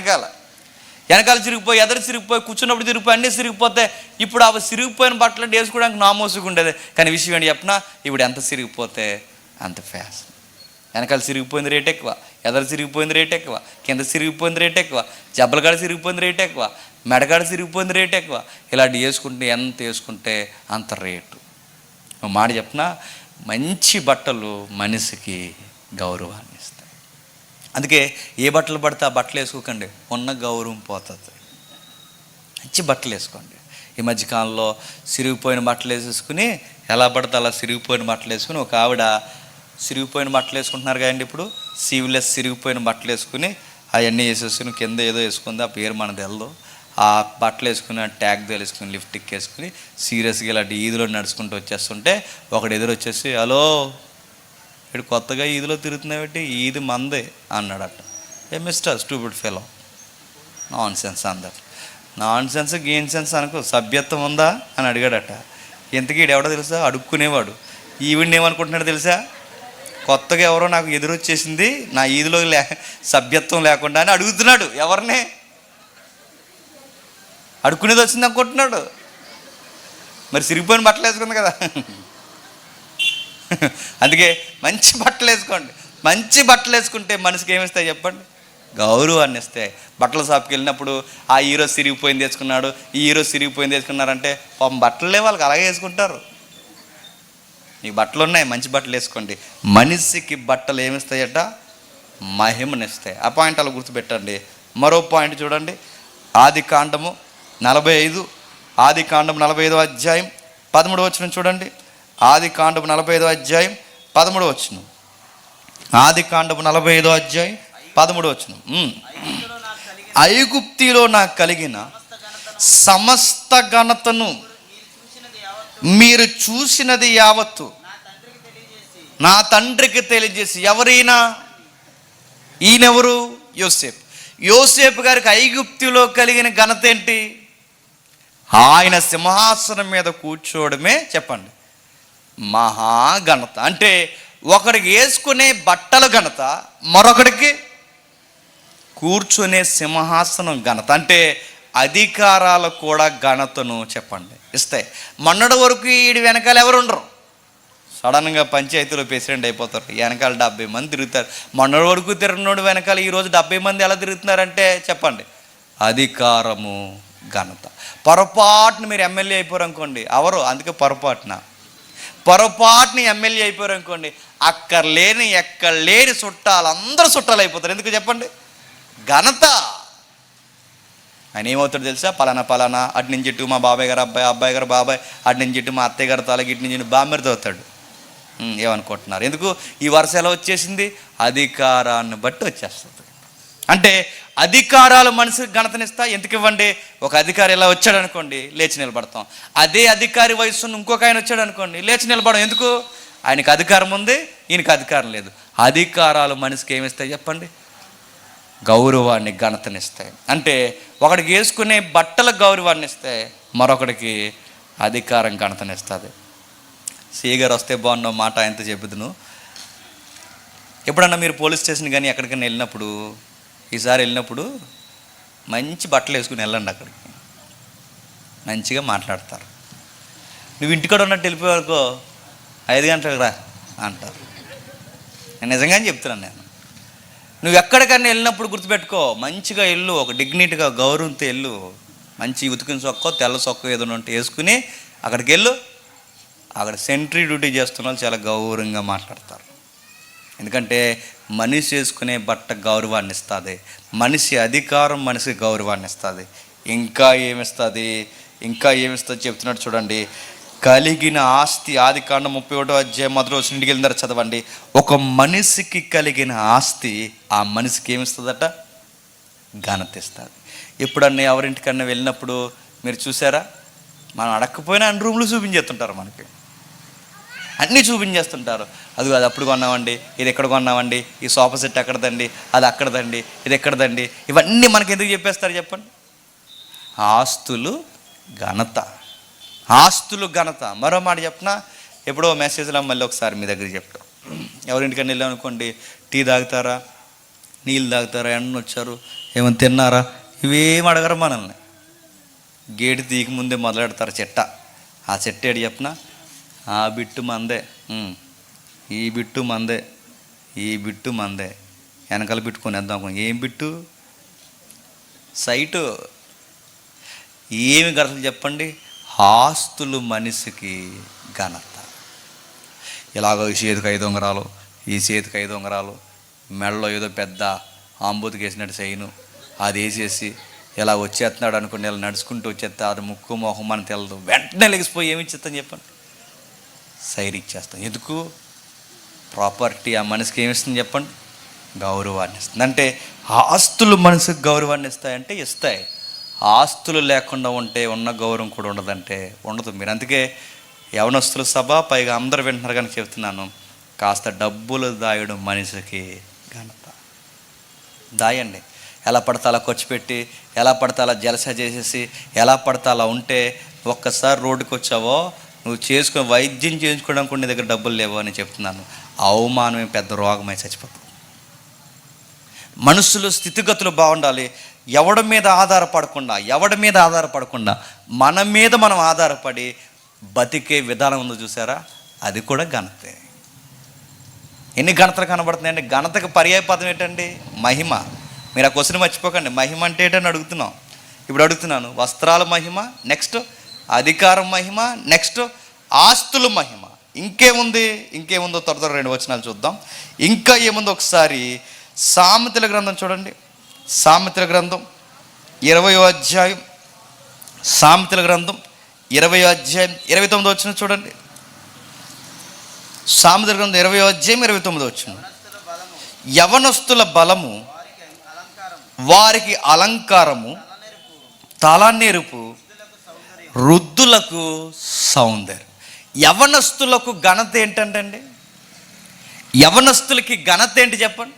వెనకాల చిరిగిపోయి, ఎదరు చిరిగిపోయి, కూర్చున్నప్పుడు తిరిగిపోయి, అన్నీ సిరిగిపోతే ఇప్పుడు అవి సిరిగిపోయిన బట్టలు వేసుకోవడానికి నామోసుగా ఉండేది. కానీ విషయం ఏంటి చెప్పినా, ఇప్పుడు ఎంత సిరిగిపోతే అంత ఫ్యాషన్. వెనకాల సిరిగిపోయింది రేట్ ఎక్కువ, ఎదరు సిరిగిపోయింది రేట్ ఎక్కువ, కింద సిరిగిపోయింది రేట్ ఎక్కువ, జబ్బలకాడ సిరిగిపోయింది రేట్ ఎక్కువ, మెడకాడ సిరిగిపోయింది రేట్ ఎక్కువ. ఇలాంటి వేసుకుంటే ఎంత వేసుకుంటే అంత రేటు. మాట చెప్పినా, మంచి బట్టలు మనిషికి గౌరవాన్ని ఇస్తాయి. అందుకే ఏ బట్టలు పడితే ఆ బట్టలు వేసుకోకండి, ఉన్న గౌరవం పోతుంది. మంచి బట్టలు వేసుకోండి. ఈ మధ్యకాలంలో సిరిగిపోయిన బట్టలు వేసేసుకుని, ఎలా పడితే అలా సిరిగిపోయిన బట్టలు వేసుకుని, ఒక ఆవిడ సిరిగిపోయిన బట్టలు వేసుకుంటున్నారు కదండి ఇప్పుడు, సీవ్లెస్ సిరిగిపోయిన బట్టలు వేసుకుని అవన్నీ వేసేసుకుని కింద ఏదో వేసుకుంది, ఆ పేరు మనది తెలదు, ఆ బట్టలు వేసుకుని ఆ ట్యాగ్ వేసుకుని లిఫ్ట్కి వేసుకుని సీరియస్గా ఇలాంటి ఈదులో నడుచుకుంటూ వచ్చేస్తుంటే ఒకడు ఎదురు వచ్చేసి, హలో ఇక్కడ కొత్తగా ఈదులో తిరుగుతున్నావేంటి, ఈది మందే అన్నాడట. ఏ mister stupid fellow, nonsense అందరు. నాన్ సెన్స్ గెయిన్ సెన్స్ అనుకో, సభ్యత్వం ఉందా అని అడిగాడట. ఎంతకీ ఎవడో తెలుసా? అడుక్కునేవాడు. ఈవిడిని ఏమనుకుంటున్నాడు తెలుసా? కొత్తగా ఎవరో నాకు ఎదురొచ్చేసింది, నా ఈదిలో సభ్యత్వం లేకుండా అని అడుగుతున్నాడు. ఎవరిని అడుక్కునేది వచ్చింది అనుకుంటున్నాడు. మరి సిరిగిపోయిన బట్టలు వేసుకుంది కదా. అందుకే మంచి బట్టలు వేసుకోండి. మంచి బట్టలు వేసుకుంటే మనిషికి ఏమిస్తాయి చెప్పండి? గౌరవాన్ని ఇస్తాయి. బట్టల షాప్కి వెళ్ళినప్పుడు ఆ హీరో సిరిగిపోయింది వేసుకున్నాడు, ఈ హీరో సిరిగిపోయింది వేసుకున్నారంటే పాపం బట్టలే వాళ్ళకి అలాగే వేసుకుంటారు. మీకు బట్టలు ఉన్నాయి, మంచి బట్టలు వేసుకోండి. మనిషికి బట్టలు ఏమిస్తాయట? మహిమనిస్తాయి. ఆ పాయింట్ అలా గుర్తుపెట్టండి. మరో పాయింట్ చూడండి, ఆదికాండము 45 అధ్యాయం 13వ వచనం చూడండి. ఆదికాండము 45వ అధ్యాయం 13వ వచనం. ఆదికాండము 45వ అధ్యాయం 13వ వచనం. ఐగుప్తిలో నాకు కలిగిన సమస్త ఘనతను మీరు చూసినది యావత్తు నా తండ్రికి తెలియజేసి. ఎవరైనా? ఈయనెవరు? యోసేపు. యోసేపు గారికి ఐగుప్తిలో కలిగిన ఘనత ఏంటి? ఆయన సింహాసనం మీద కూర్చోవడమే. చెప్పండి, మహాఘనత. అంటే ఒకడికి వేసుకునే బట్టల ఘనత, మరొకడికి కూర్చునే సింహాసనం ఘనత. అంటే అధికారాలు కూడా ఘనతను చెప్పండి ఇస్తాయి. మొన్నటి వరకు వీడి వెనకాల ఎవరు ఉండరు, సడన్గా పంచాయతీలో ప్రెసిడెంట్ అయిపోతారు. వెనకాల 70 మంది తిరుగుతారు. మొన్నటి వరకు తిరిగినోడు వెనకాల ఈరోజు 70 మంది ఎలా తిరుగుతున్నారంటే చెప్పండి, అధికారము ఘనత. పొరపాటున మీరు ఎమ్మెల్యే అయిపోయారు అనుకోండి, అవరు, అందుకే పొరపాటున ఎమ్మెల్యే అయిపోయారు అనుకోండి, అక్కర్లేని ఎక్కడ లేని చుట్టాలు అందరూ చుట్టాలు అయిపోతారు. ఎందుకు చెప్పండి? ఘనత. ఆయన ఏమవుతాడు తెలుసా? పలానా అటు నుంచి ఇటు మా బాబాయ్ గారు అబ్బాయి గారు బాబాయ్, అటు నుంచి ఇటు మా అత్తయ్య గారు తలకి, ఇటు నుంచి బామ్మరితో అవుతాడు. ఏమనుకుంటున్నారు? ఎందుకు ఈ వరుస ఎలా వచ్చేసింది? అధికారాన్ని బట్టి వచ్చేస్తుంది. అంటే అధికారాలు మనిషికి ఘనతనిస్తా. ఎందుకు ఇవ్వండి? ఒక అధికారి ఇలా వచ్చాడు అనుకోండి, లేచి నిలబడతాం. అదే అధికారి వయసున్న ఇంకొక ఆయన వచ్చాడు అనుకోండి, లేచి నిలబడం. ఎందుకు? ఆయనకి అధికారం ఉంది, ఈయనకి అధికారం లేదు. అధికారాలు మనిషికి ఏమిస్తాయి చెప్పండి? గౌరవాన్ని, ఘనతనిస్తాయి. అంటే ఒకడికి వేసుకునే బట్టల గౌరవాన్ని ఇస్తాయి, మరొకడికి అధికారం, ఘనతనిస్తుంది. సీగారు వస్తే బాగున్న మాట ఆయనతో చెప్పుదును. ఎప్పుడన్నా మీరు పోలీస్ స్టేషన్ కానీ ఎక్కడికైనా వెళ్ళినప్పుడు, ఈసారి వెళ్ళినప్పుడు మంచి బట్టలు వేసుకుని వెళ్ళండి. అక్కడికి మంచిగా మాట్లాడతారు. నువ్వు ఇంటికాడ ఉన్నట్టు వెళ్ళిపోయావనుకో, 5 గంటలకు రా అంటారు. నేను నిజంగానే చెప్తున్నాను. నేను నువ్వు ఎక్కడికన్నా వెళ్ళినప్పుడు గుర్తుపెట్టుకో, మంచిగా వెళ్ళు, ఒక డిగ్నిటీగా గౌరవంతో వెళ్ళు. మంచి ఉతికిన సొక్కో తెల్ల సొక్కో ఏదైనా ఉంటే వేసుకుని అక్కడికి వెళ్ళు. అక్కడ సెంట్రీ డ్యూటీ చేస్తున్న వాళ్ళు చాలా గౌరవంగా మాట్లాడతారు. ఎందుకంటే మనిషి వేసుకునే బట్ట గౌరవాన్ని ఇస్తుంది, మనిషి అధికారం మనిషికి గౌరవాన్ని ఇస్తుంది. ఇంకా ఏమిస్తుంది చెప్తున్నాడు చూడండి. కలిగిన ఆస్తి, ఆదికాండం 31వ అధ్యాయం 1వ వచనం ఇంటికి వెళ్ళిన చదవండి. ఒక మనిషికి కలిగిన ఆస్తి ఆ మనిషికి ఏమిస్తుందట? ఘనత ఇస్తుంది. ఎప్పుడన్నా ఎవరింటికన్నా వెళ్ళినప్పుడు మీరు చూసారా? మనం అడగకపోయినా అన్ని రూమ్లు చూపించేస్తుంటారు, మనకి అన్నీ చూపించేస్తుంటారు. అది అప్పుడు కొన్నామండి, ఇది ఎక్కడ కొన్నామండి, ఈ సోఫా సెట్ ఎక్కడదండి, అది అక్కడదండి, ఇది ఎక్కడదండి, ఇవన్నీ మనకి ఎందుకు చెప్పేస్తారు చెప్పండి? ఆస్తులు ఘనత. మరో మాట చెప్పినా, ఎప్పుడో మెసేజ్లో మళ్ళీ ఒకసారి మీ దగ్గరికి చెప్తాం. ఎవరింటికన్నా వెళ్ళామనుకోండి, టీ తాగుతారా, నీళ్ళు తాగుతారా, ఎండ వచ్చారు, ఏమైనా తిన్నారా, ఇవేం అడగరు మనల్ని. గేటు తీయక ముందే మొదలెడతారు చెట్ట. ఆ చెట్ట ఏడు చెప్పిన, ఆ బిట్టు మందే, ఈ బిట్టు మందే, వెనకాల బిట్టుకొని వేద్దాం. ఏం బిట్టు? సైటు. ఏమి ఘనత చెప్పండి? ఆస్తులు మనిషికి ఘనత. ఇలాగో ఈ చేతికి 5 ఉంగరాలు, ఈ చేతికి 5 ఉంగరాలు, మెడలో ఏదో పెద్ద ఆంబోతుకి వేసినట్టు చేయను, అది వేసేసి ఇలా వచ్చేస్తున్నాడు అనుకోండి, ఇలా నడుచుకుంటూ వచ్చేస్తా, అది ముక్కు మొహం అని తెలదు, వెంటనే లెగిసిపోయి ఏమి ఇచ్చేస్తాను చెప్పండి? సైర్ ఇచ్చేస్తాం. ఎందుకు? ప్రాపర్టీ ఆ మనిషికి ఏమిస్తుంది చెప్పండి? గౌరవాన్ని ఇస్తుంది. అంటే ఆస్తులు మనిషికి గౌరవాన్ని ఇస్తాయంటే ఇస్తాయి. ఆస్తులు లేకుండా ఉంటే ఉన్న గౌరవం కూడా ఉండదంటే ఉండదు. మీరు అందుకే యవనస్తుల సభ, పైగా అందరూ వింటున్నారు కానీ చెప్తున్నాను, కాస్త డబ్బులు దాయడం మనిషికి ఘనత. దాయండి. ఎలా పడితే అలా ఖర్చు పెట్టి, ఎలా పడితే అలా జలస చేసేసి, ఎలా పడితే అలా ఉంటే ఒక్కసారి రోడ్డుకి వచ్చావో, నువ్వు వైద్యం చేయించుకోవడానికి నీ దగ్గర డబ్బులు లేవో అని చెప్తున్నాను, అవమానమే పెద్ద రోగమై చచ్చిపోతావు. మనుషులు స్థితిగతులు బాగుండాలి. ఎవడి మీద ఆధారపడకుండా మన మీద మనం ఆధారపడి బతికే విధానం ఉందో చూసారా, అది కూడా ఘనతే. ఎన్ని ఘనతలు కనబడుతున్నాయండి? ఘనతకు పర్యాయ పదం ఏంటండి? మహిమ. మీరు ఆ క్వశ్చన్ మర్చిపోకండి. మహిమ అంటే ఏంటని అడుగుతున్నాం. ఇప్పుడు అడుగుతున్నాను, వస్త్రాల మహిమ, నెక్స్ట్ అధికారం మహిమ, నెక్స్ట్ ఆస్తుల మహిమ. ఇంకేముందో త్వర 2 వచనాలు చూద్దాం. ఇంకా ఏముందో ఒకసారి సామెతల గ్రంథం చూడండి. సామెతల గ్రంథం 20వ అధ్యాయం, సామెతల గ్రంథం 20వ అధ్యాయం 29వ వచనం చూడండి. సామెతల గ్రంథం 20వ అధ్యాయం 29వ వచనం. యవనస్తుల బలము వారికి అలంకారము, తలనెరుపు వృద్ధులకు సౌందర్యం. యవనస్తులకు ఘనత ఏంటంటే, యవనస్తులకి ఘనత ఏంటి చెప్పండి?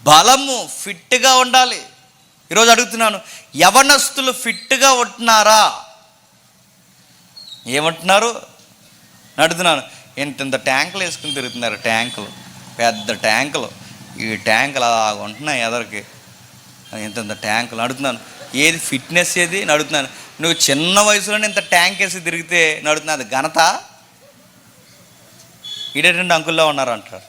బలము, ఫిట్గా ఉండాలి. ఈరోజు అడుగుతున్నాను, యవనస్తులు ఫిట్గా ఉంటున్నారా? ఏమంటున్నారు అడుగుతున్నాను. ఇంత ట్యాంకులు వేసుకుని తిరుగుతున్నారు, ట్యాంకులు, పెద్ద ట్యాంకులు. ఈ ట్యాంకులు అలా ఉంటున్నాయి ఎదరికి, ఇంత ట్యాంకులు. అడుగుతున్నాను, ఏది ఫిట్నెస్ ఏది అడుగుతున్నాను. నువ్వు చిన్న వయసులోనే ఇంత ట్యాంక్ వేసి తిరిగితే అడుగుతున్నా, అది ఘనత? ఈడేటండి అంకుల్లో ఉన్నారు అంటారు.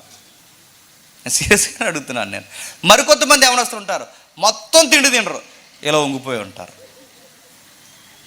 సీరియస్గా అడుగుతున్నాను నేను. మరికొంతమంది యవనస్తులు ఉంటారు, మొత్తం తినరు, ఇలా వంగిపోయి ఉంటారు.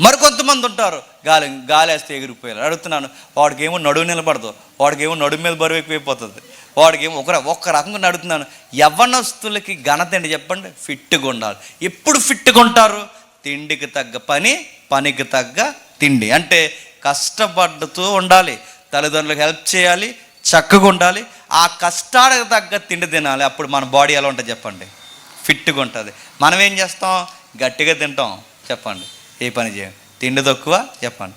మరికొంతమంది ఉంటారు, గాలి వేస్తే ఎగిరిపోయారు. అడుగుతున్నాను, వాడికేమో నడువు నిలబడదు, వాడికేమో నడుము మీద బరువు ఎక్కువైపోతుంది, వాడికేమో ఒక్క రకంగా. అడుగుతున్నాను, యవ్వనస్తులకి ఘనత ఏంటి చెప్పండి? ఫిట్గా ఉండాలి. ఎప్పుడు ఫిట్గా ఉంటారు? తిండికి తగ్గ పని, పనికి తగ్గ తిండి. అంటే కష్టపడుతూ ఉండాలి, తల్లిదండ్రులకు హెల్ప్ చేయాలి, చక్కగా ఉండాలి, ఆ కష్టానికి తగ్గ తిండి తినాలి. అప్పుడు మన బాడీ ఎలా ఉంటుంది చెప్పండి? ఫిట్గా ఉంటుంది. మనం ఏం చేస్తాం? గట్టిగా తింటాం చెప్పండి, ఏ పని చేయం. తిండి తక్కువ చెప్పండి,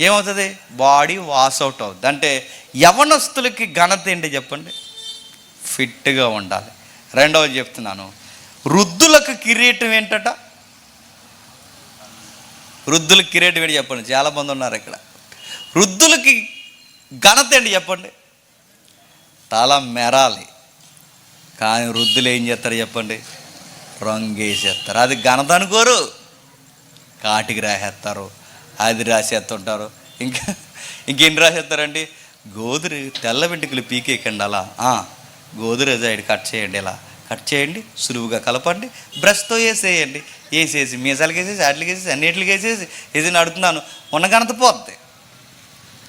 ఏమవుతుంది? బాడీ వాష్ అవుట్ అవుతుంది. అంటే యవనస్తులకి ఘనత ఏంటి చెప్పండి? ఫిట్గా ఉండాలి. రెండవది చెప్తున్నాను, వృద్ధులకు కిరీటం ఏంటట? వృద్ధులకి కిరీటం ఏంటి చెప్పండి? చాలామంది ఉన్నారు ఇక్కడ. వృద్ధులకి ఘనత ఏంటి చెప్పండి? తల మెరాలి. కానీ వృద్ధులు ఏం చేస్తారు చెప్పండి? రంగు వేసేస్తారు. అది ఘనత అనుకోరు, కాటికి రాసేస్తారు, అది రాసేస్తుంటారు. ఇంకేం రాసేస్తారండి? గోధురు తెల్ల వెంట్రుకలు పీకేయకండి, అలా గోధురేజాయిడ్ కట్ చేయండి, ఇలా కట్ చేయండి, సులువుగా కలపండి, బ్రష్తో వేసేయండి, వేసేసి మీసాలకి వేసేసి, వాటికి వేసేసి, అన్నిటికి వేసేసి అడుగుతున్నాను, ఉన్న ఘనత పోద్ది.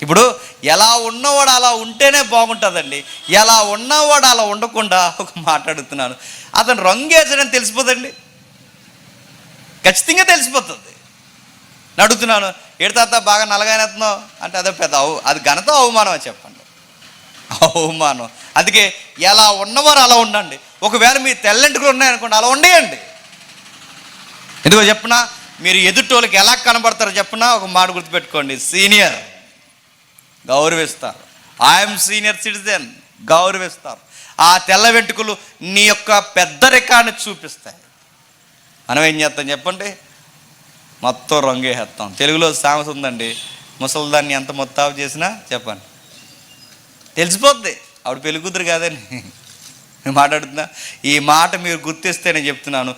ఇప్పుడు ఎలా ఉన్నవాడు అలా ఉంటేనే బాగుంటుందండి. ఎలా ఉన్నవాడు అలా ఉండకుండా, ఒక మాట అడుగుతున్నాను, అతను రంగు వేసాడని తెలిసిపోదండి, ఖచ్చితంగా తెలిసిపోతుంది. అడుగుతున్నాను, ఏడుతాత బాగా నల్లగానేస్తున్నావు అంటే అదే పెద్ద అది ఘనత అవమానం చెప్పండి? అవమానం. అందుకే ఎలా ఉన్నవారు అలా ఉండండి. ఒకవేళ మీ తెల్లంటికలు ఉన్నాయనుకోండి, అలా ఉండేయండి. ఎందుకో చెప్పనా, మీరు ఎదుటోళ్ళకి ఎలా కనబడతారో చెప్పనా? ఒక మాట గుర్తుపెట్టుకోండి, సీనియర్ గౌరవిస్తారు. ఐఎమ్ సీనియర్ సిటిజన్ గౌరవిస్తారు. ఆ తెల్ల వెంట్రుకలు నీ యొక్క పెద్దరికాన్ని చూపిస్తాయి. మనం ఏం చేస్తాం చెప్పండి? మొత్తం రంగేసేస్తాం. తెలుగులో సామెత ఉందండి, ముసలిదాన్ని ఎంత మొత్తావు చేసినా చెప్పండి తెలిసిపోద్ది, ఆవిడ పెళ్లి కూతురు కాదని మాట్లాడుతున్నా. ఈ మాట మీరు గుర్తిస్తే నేను చెప్తున్నాను,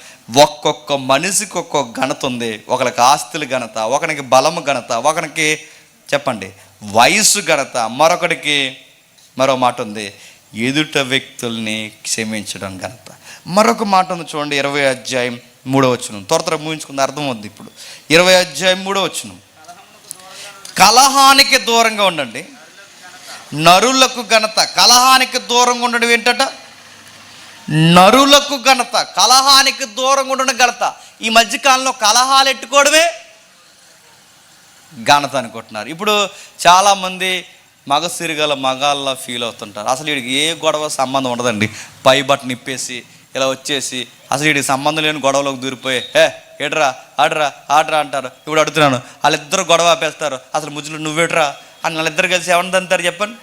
ఒక్కొక్క మనిషికి ఒక్కొక్క ఘనత ఉంది. ఒకరికి ఆస్తుల ఘనత, ఒకరికి బలము ఘనత, ఒకరికి చెప్పండి వయస్సు ఘనత, మరొకటికి మరో మాట ఉంది, ఎదుట వ్యక్తుల్ని క్షమించడం ఘనత. మరొక మాట ఉంది చూడండి, 20వ అధ్యాయం 3వ వచనం. త్వర ముగించుకుంది, అర్థం అవుద్ది ఇప్పుడు. 20వ అధ్యాయం 3వ వచనం. కలహానికి దూరంగా ఉండండి, నరులకు ఘనత. కలహానికి దూరంగా ఉండడం ఏంటట? నరులకు ఘనత. కలహానికి దూరంగా ఉండడం ఘనత. ఈ మధ్యకాలంలో కలహాలు ఎట్టుకోవడమే ఘనత అనుకుంటున్నారు. ఇప్పుడు చాలామంది మగసిరిగల మగాళ్ళ ఫీల్ అవుతుంటారు. అసలు వీడికి ఏ గొడవ సంబంధం ఉండదండి, పై బట్టను ఇప్పేసి ఇలా వచ్చేసి అసలు వీడికి సంబంధం లేని గొడవలోకి దూరిపోయి ఏడ్రా ఆడరా అంటారు. ఇప్పుడు అడుగుతున్నాను, వాళ్ళిద్దరు గొడవ ఆపేస్తారు, అసలు ముజ్జులు నువ్వేట్రా అని వాళ్ళిద్దరు కలిసి ఎవరిని అంటారు చెప్పండి?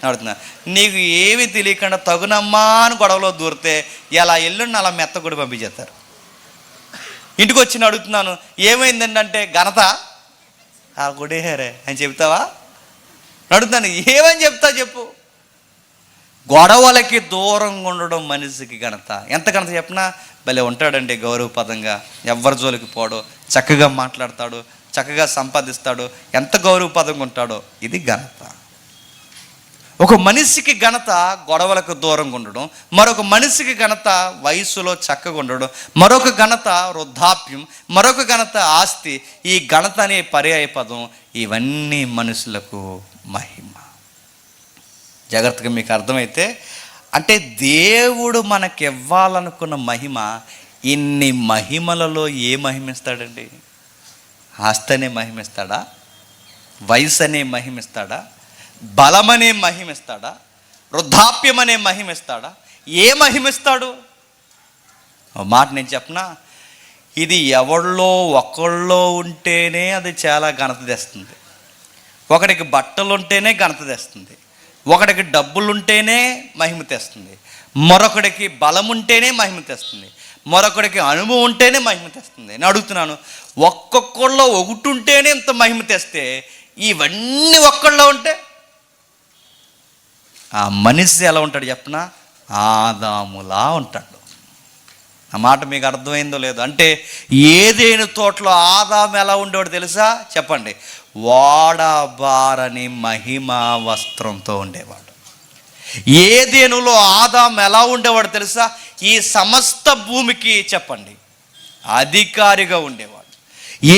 అడుగుతున్నా, నీకు ఏమీ తెలియకుండా తగునమ్మా అని గొడవలో దూరితే ఇలా ఎల్లుండి అలా మెత్త కూడా పంపించేస్తారు. ఇంటికి వచ్చి అడుగుతున్నాను, ఏమైందంటే ఘనత ఆ గుడేహారే అని చెప్తావా? అడుగుతాను, ఏమని చెప్తావు చెప్పు? గొడవలకి దూరంగా ఉండడం మనిషికి ఘనత. ఎంత ఘనత చెప్పినా భలే ఉంటాడండి, గౌరవపదంగా, ఎవరి జోలికి పోడు, చక్కగా మాట్లాడతాడు, చక్కగా సంపాదిస్తాడు, ఎంత గౌరవపదంగా ఉంటాడో, ఇది ఘనత. ఒక మనిషికి ఘనత గొడవలకు దూరంగా ఉండడం, మరొక మనిషికి ఘనత వయసులో చక్కగా ఉండడం, మరొక ఘనత వృద్ధాప్యం, మరొక ఘనత ఆస్తి. ఈ ఘనత అనే పర్యాయ పదం ఇవన్నీ మనుషులకు మహిమ. జాగ్రత్తగా మీకు అర్థమైతే, అంటే దేవుడు మనకి ఇవ్వాలనుకున్న మహిమ, ఇన్ని మహిమలలో ఏ మహిమిస్తాడండి? ఆస్తి అనే మహిమిస్తాడా? వయసు అనే మహిమిస్తాడా? బలమనే మహిమిస్తాడా? వృద్ధాప్యం అనే మహిమిస్తాడా? ఏ మహిమిస్తాడు? మాట నేను చెప్పనా, ఇది ఎవళ్ళో ఒకళ్ళో ఉంటేనే అది చాలా ఘనత తెస్తుంది. ఒకడికి బట్టలు ఉంటేనే ఘనత తెస్తుంది, ఒకడికి డబ్బులు ఉంటేనే మహిమ తెస్తుంది, మరొకడికి బలం ఉంటేనే మహిమ తెస్తుంది, మరొకడికి అనుభవం ఉంటేనే మహిమ తెస్తుంది. నేను అడుగుతున్నాను, ఒక్కొక్కళ్ళలో ఒకటి ఉంటేనే ఇంత మహిమ తెస్తే, ఇవన్నీ ఒక్కళ్ళలో ఉంటే ఆ మనిషి ఎలా ఉంటాడు చెప్పనా? ఆదాములా ఉంటాడు. ఆ మాట మీకు అర్థమైందో లేదో? అంటే ఏదేను తోటలో ఆదాము ఎలా ఉండేవాడు తెలుసా? చెప్పండి. వాడబారని మహిమా వస్త్రంతో ఉండేవాడు. ఏదేనులో ఆదాము ఎలా ఉండేవాడు తెలుసా? ఈ సమస్త భూమికి చెప్పండి అధికారిగా ఉండేవాడు.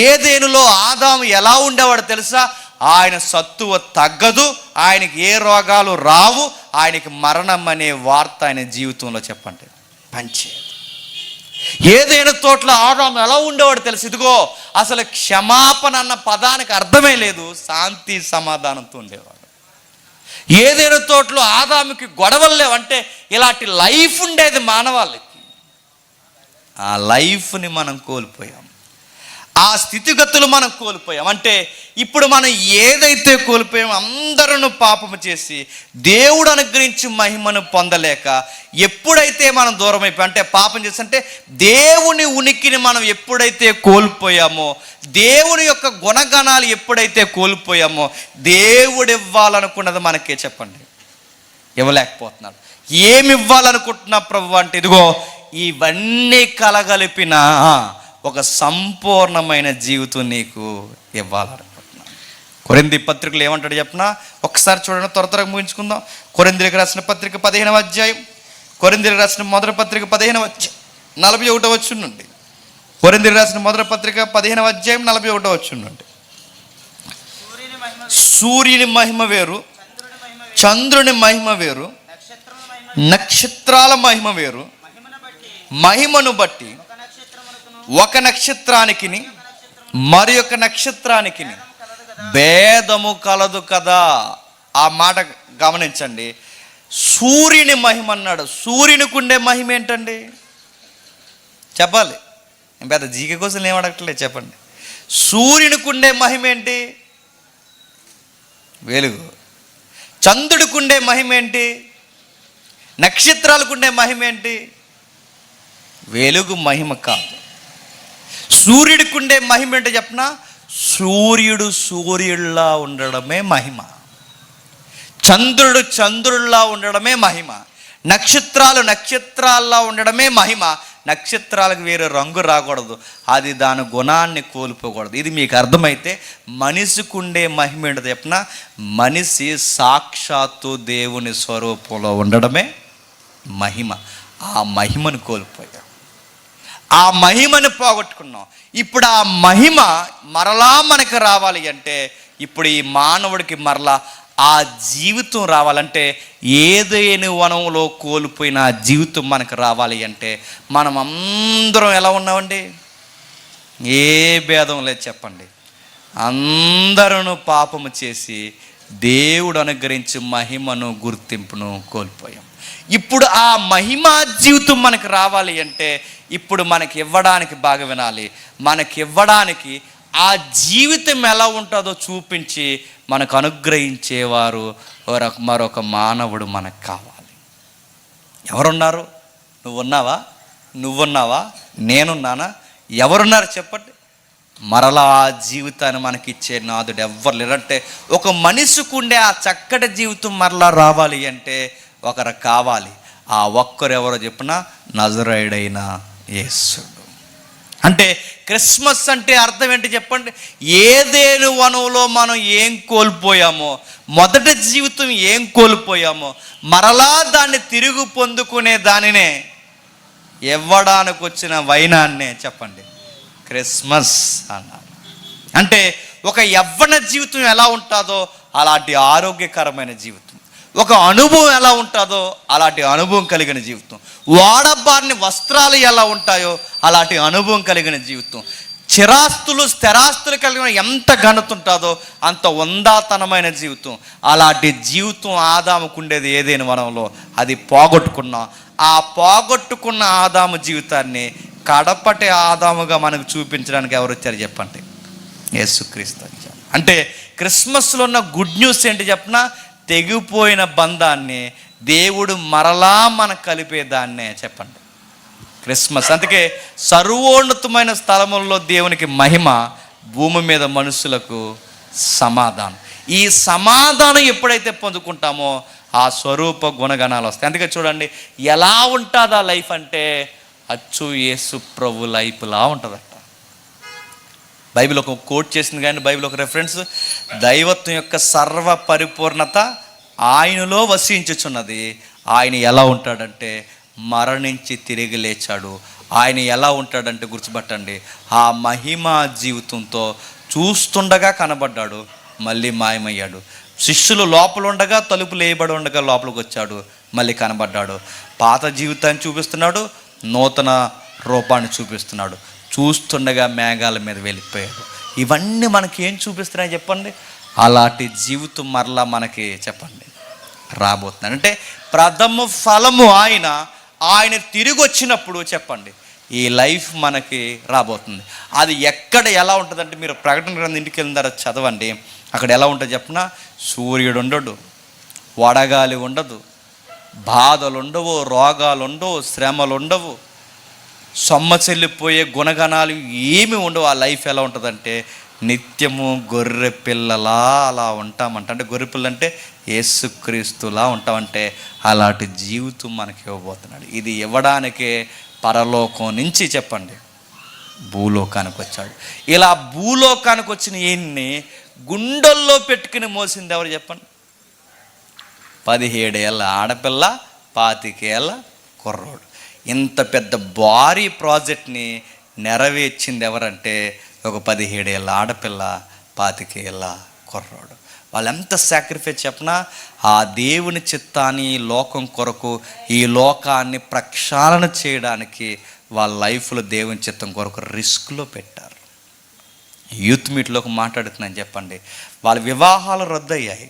ఏదేనులో ఆదాము ఎలా ఉండేవాడు తెలుసా? ఆయన సత్తువ తగ్గదు, ఆయనకి ఏ రోగాలు రావు, ఆయనకి మరణం అనే వార్త ఆయన జీవితంలో చెప్పండి పంచేది. ఏదైనా తోటలో ఆదాము ఎలా ఉండేవాడు తెలుసు? ఇదిగో అసలు క్షమాపణ అన్న పదానికి అర్థమే లేదు, శాంతి సమాధానంతో ఉండేవాడు. ఏదైనా తోటలో ఆదాముకి గొడవలు లేవంటే ఇలాంటి లైఫ్ ఉండేది మానవాళ్ళకి. ఆ లైఫ్ని మనం కోల్పోయాం, ఆ స్థితిగతులు మనం కోల్పోయాం. అంటే ఇప్పుడు మనం ఏదైతే కోల్పోయామో, అందరూ పాపము చేసి దేవుడు అనుగ్రహించి మహిమను పొందలేక ఎప్పుడైతే మనం దూరం అయిపోయాం, అంటే పాపం చేసి అంటే దేవుని ఉనికిని మనం ఎప్పుడైతే కోల్పోయామో, దేవుని యొక్క గుణగణాలు ఎప్పుడైతే కోల్పోయామో, దేవుడు ఇవ్వాలనుకున్నది మనకే చెప్పండి ఇవ్వలేకపోతున్నాడు. ఏమి ఇవ్వాలనుకుంటున్నా ప్రభు అంటే, ఇదిగో ఇవన్నీ కలగలిపిన ఒక సంపూర్ణమైన జీవితం నీకు ఇవ్వాలనుకుంటున్నాను. కొరింథీ పత్రికలు ఏమంటాడు చెప్పనా? ఒకసారి చూడండి, త్వరగా ముగించుకుందాం. కొరింథీలకు రాసిన పత్రిక 15వ అధ్యాయం, కొరింథీలకు రాసిన మొదటి పత్రిక 15వ అధ్యాయం 41వ వచనం నుండి. కొరింథీలకు రాసిన మొదటి పత్రిక 15వ అధ్యాయం 41వ వచనం నుండి. సూర్యుని మహిమ వేరు, చంద్రుని మహిమ వేరు, నక్షత్రాల మహిమ వేరు. మహిమను బట్టి ఒక నక్షత్రానికి మరి ఒక నక్షత్రానికి భేదము కలదు కదా. ఆ మాట గమనించండి. సూర్యుని మహిమ అన్నాడు. సూర్యునికి ఉండే మహిమ ఏంటండి చెప్పాలి? పెద్ద జీకే కోసం ఏం అడగట్లేదు, చెప్పండి. సూర్యునికి ఉండే మహిమ ఏంటి? వెలుగు. చంద్రుడికి ఉండే మహిమ ఏంటి? నక్షత్రాలకు ఉండే మహిమ ఏంటి? వెలుగు మహిమ కాదు. సూర్యుడికి ఉండే మహిమ ఏంటో చెప్పనా? సూర్యుడు సూర్యుడిలా ఉండడమే మహిమ, చంద్రుడు చంద్రుడిలా ఉండడమే మహిమ, నక్షత్రాలు నక్షత్రాల్లా ఉండడమే మహిమ. నక్షత్రాలకు వేరే రంగు రాకూడదు, అది దాని గుణాన్ని కోల్పోకూడదు. ఇది మీకు అర్థమైతే మనిషికి ఉండే మహిమ ఏంటో చెప్పనా? మనిషి సాక్షాత్తు దేవుని స్వరూపంలో ఉండడమే మహిమ. ఆ మహిమను కోల్పోయాం, ఆ మహిమను పోగొట్టుకున్నాం. ఇప్పుడు ఆ మహిమ మరలా మనకు రావాలి అంటే, ఇప్పుడు ఈ మానవుడికి మరలా ఆ జీవితం రావాలంటే, ఏదైనా వనంలో కోల్పోయిన ఆ జీవితం మనకు రావాలి అంటే, మనం అందరం ఎలా ఉన్నామండి? ఏ భేదం లేదు చెప్పండి. అందరూ పాపము చేసి దేవుడు అనుగ్రహించి మహిమను గుర్తింపును కోల్పోయాం. ఇప్పుడు ఆ మహిమా జీవితం మనకు రావాలి అంటే, ఇప్పుడు మనకి ఇవ్వడానికి బాగా వినాలి, మనకి ఇవ్వడానికి ఆ జీవితం ఎలా ఉంటుందో చూపించి మనకు అనుగ్రహించేవారు మరొక మానవుడు మనకు కావాలి. ఎవరున్నారు? నువ్వున్నావా? నేనున్నానా? ఎవరున్నారు చెప్పండి? మరలా ఆ జీవితాన్ని మనకిచ్చే నాదుడు ఎవ్వరు లేరంటే, ఒక మనిషికి ఉండే ఆ చక్కటి జీవితం మరలా రావాలి అంటే ఒకరు కావాలి. ఆ ఒక్కరు ఎవరో చెప్పిన నజరేయుడైన యేసుడు. అంటే క్రిస్మస్ అంటే అర్థం ఏంటి చెప్పండి? ఏదేను వనంలో మనం ఏం కోల్పోయామో, మొదటి జీవితం ఏం కోల్పోయామో మరలా దాన్ని తిరిగి పొందుకునే దానినే ఇవ్వడానికి వచ్చిన వైనాన్నే చెప్పండి క్రిస్మస్ అన్నారు. అంటే ఒక యవ్వన జీవితం ఎలా ఉంటుందో అలాంటి ఆరోగ్యకరమైన జీవితం, ఒక అనుభవం ఎలా ఉంటుందో అలాంటి అనుభవం కలిగిన జీవితం, వాడబారిన వస్త్రాలు ఎలా ఉంటాయో అలాంటి అనుభవం కలిగిన జీవితం, చిరాస్తులు స్థిరాస్తులు కలిగిన ఎంత ఘనత ఉంటుందో అంత వందాతనమైన జీవితం, అలాంటి జీవితం ఆదాముకు ఉండేది ఏదైనా వనంలో. అది పోగొట్టుకున్నాం. ఆ పోగొట్టుకున్న ఆదాము జీవితాన్ని కడపటి ఆదాముగా మనకు చూపించడానికి ఎవరు వచ్చారు చెప్పండి? యేసుక్రీస్తు. అంటే క్రిస్మస్లో ఉన్న గుడ్ న్యూస్ ఏంటి చెప్పిన? తెగిపోయిన బంధాన్ని దేవుడు మరలా మనకు కలిపేదాన్నే చెప్పండి క్రిస్మస్. అందుకే సర్వోన్నతమైన స్థలముల్లో దేవునికి మహిమ, భూమి మీద మనుషులకు సమాధానం. ఈ సమాధానం ఎప్పుడైతే పొందుకుంటామో ఆ స్వరూప గుణగణాలు వస్తాయి. అందుకే చూడండి ఎలా ఉంటుంది ఆ లైఫ్ అంటే అచ్చు యేసు ప్రభు లైఫ్లా ఉంటుందట. బైబిల్ ఒక కోట్ చేసింది కానీ బైబిల్ ఒక రెఫరెన్స్, దైవత్వం యొక్క సర్వ పరిపూర్ణత ఆయనలో వసించుచున్నది. ఆయన ఎలా ఉంటాడంటే మరణించి తిరిగి లేచాడు. ఆయన ఎలా ఉంటాడంటే గుర్తుపట్టండి, ఆ మహిమా జీవితంతో చూస్తుండగా కనబడ్డాడు, మళ్ళీ మాయమయ్యాడు. శిష్యులు లోపల ఉండగా తలుపులు వేయబడి ఉండగా లోపలికి వచ్చాడు, మళ్ళీ కనబడ్డాడు. పాత జీవితాన్ని చూపిస్తున్నాడు, నూతన రూపాన్ని చూపిస్తున్నాడు. చూస్తుండగా మేఘాల మీద వెళ్ళిపోయాడు. ఇవన్నీ మనకి ఏం చూపిస్తున్నాయి చెప్పండి? అలాంటి జీవితం మరలా మనకి చెప్పండి రాబోతున్నాడు. అంటే ప్రథమ ఫలము ఆయన తిరిగి వచ్చినప్పుడు చెప్పండి ఈ లైఫ్ మనకి రాబోతుంది. అది ఎక్కడ ఎలా ఉంటుందంటే మీరు ప్రకటన గ్రంథం ఇంటికి వెళ్ళిన తర్వాత చదవండి. అక్కడ ఎలా ఉంటుంది చెప్పిన? సూర్యుడు ఉండడు, వడగాలి ఉండదు, బాధలు ఉండవు, రోగాలు ఉండవు, శ్రమలు ఉండవు, సొమ్మ చెల్లిపోయే గుణగణాలు ఏమి ఉండవు. ఆ లైఫ్ ఎలా ఉంటుందంటే నిత్యము గొర్రె పిల్లలా అలా ఉంటామంట. అంటే గొర్రె పిల్ల అంటే యేసుక్రీస్తులా ఉంటామంటే అలాంటి జీవితం మనకి ఇవ్వబోతున్నాడు. ఇది ఇవ్వడానికే పరలోకం నుంచి చెప్పండి భూలోకానికి వచ్చాడు. ఇలా భూలోకానికి వచ్చిన ఈయన్ని గుండెల్లో పెట్టుకుని మోసింది ఎవరు చెప్పండి? 17 ఏళ్ళ ఆడపిల్ల, 25 ఏళ్ళ కుర్రోడు. ఇంత పెద్ద భారీ ప్రాజెక్ట్ని నెరవేర్చింది ఎవరంటే ఒక 17 ఏళ్ళ ఆడపిల్ల, 25 ఏళ్ళ కుర్రోడు. వాళ్ళు ఎంత సాక్రిఫైస్ చెప్పినా ఆ దేవుని చిత్తాన్ని లోకం కొరకు, ఈ లోకాన్ని ప్రక్షాళన చేయడానికి వాళ్ళ లైఫ్లో దేవుని చిత్తం కొరకు రిస్క్లో పెట్టారు. యూత్ మీట్లోకి మాట్లాడుతున్నాను చెప్పండి, వాళ్ళ వివాహాలు రద్దయ్యాయి,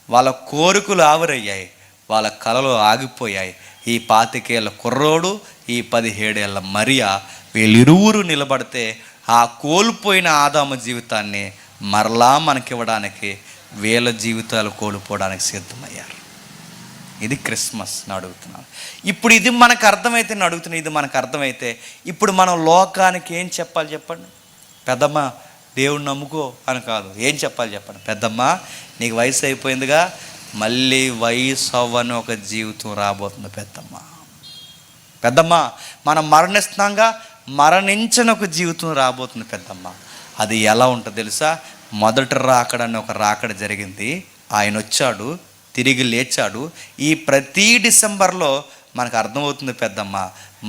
వాళ్ళ కోరికలు ఆవిరయ్యాయి, వాళ్ళ కలలు ఆగిపోయాయి. ఈ 25 ఏళ్ళ కుర్రోడు, ఈ 17 ఏళ్ళ మరియా, వీళ్ళిరువురు నిలబడితే ఆ కోల్పోయిన ఆదాము జీవితాన్ని మరలా మనకివ్వడానికి వేల జీవితాలు కోల్పోవడానికి సిద్ధమయ్యారు. ఇది క్రిస్మస్ అడుగుతున్నాను. ఇప్పుడు ఇది మనకు అర్థమైతే అడుగుతున్నాను, ఇది మనకు అర్థమైతే ఇప్పుడు మనం లోకానికి ఏం చెప్పాలి చెప్పండి? పెద్దమ్మ దేవుణ్ణి నమ్ముకో అని కాదు. ఏం చెప్పాలి చెప్పండి? పెద్దమ్మ నీకు వయసు అయిపోయిందిగా, మళ్ళీ వయసు అవ్వని ఒక జీవితం రాబోతుంది పెద్దమ్మ. పెద్దమ్మ మనం మరణిస్తున్నాంగా, మరణించని ఒక జీవితం రాబోతుంది పెద్దమ్మ. అది ఎలా ఉంటుంది తెలుసా? మొదటి రాకడని ఒక రాకడ జరిగింది, ఆయన వచ్చాడు, తిరిగి లేచాడు. ఈ ప్రతి డిసెంబర్లో మనకు అర్థమవుతుంది పెద్దమ్మ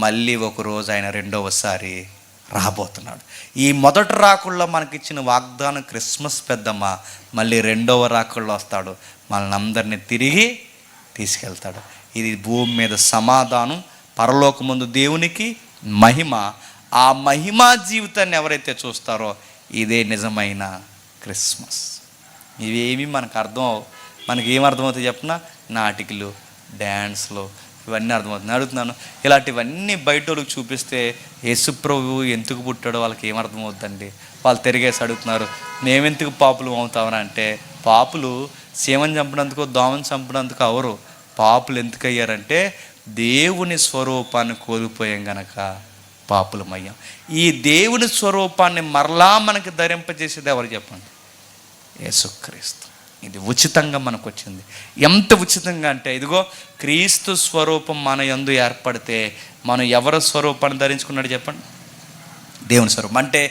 మళ్ళీ ఒకరోజు ఆయన రెండవసారి రాబోతున్నాడు. ఈ మొదటి రాకుల్లో మనకిచ్చిన వాగ్దానం క్రిస్మస్ పెద్దమ్మ. మళ్ళీ రెండవ రాకుల్లో వస్తాడు, మనల్ని అందరినీ తిరిగి తీసుకెళ్తాడు. ఇది భూమి మీద సమాధానం, పరలోకమందు దేవునికి మహిమ. ఆ మహిమా జీవితాన్ని ఎవరైతే చూస్తారో ఇదే నిజమైన క్రిస్మస్. ఇవేమీ మనకు మనకి ఏం అర్థమవుతాయి చెప్పిన? నాటికలు, డ్యాన్స్లు, ఇవన్నీ అర్థమవుతుంది. అడుగుతున్నాను, ఇలాంటివన్నీ బయట వాళ్ళకి చూపిస్తే యేసుప్రభువు ఎందుకు పుట్టాడో వాళ్ళకి ఏమర్థమవుతుందండి? వాళ్ళు తిరిగేసి అడుగుతున్నారు, మేమెందుకు పాపులు అవుతామని. అంటే పాపులు సీమని చంపినందుకు, దోమని చంపినందుకు అవరు. పాపులు ఎందుకు అయ్యారంటే దేవుని స్వరూపాన్ని కోల్పోయాం గనక పాపులమయ్యాం. ఈ దేవుని స్వరూపాన్ని మరలా మనకి ధరింపజేసేది ఎవరు చెప్పండి? యేసుక్రీస్తు. ఇది ఉచితంగా మనకు వచ్చింది. ఎంత ఉచితంగా అంటే ఇదిగో క్రీస్తు స్వరూపం మన యందు ఏర్పడితే మనం ఎవరి స్వరూపాన్ని ధరించుకున్నాడు చెప్పండి? దేవుని స్వరూపం అంటే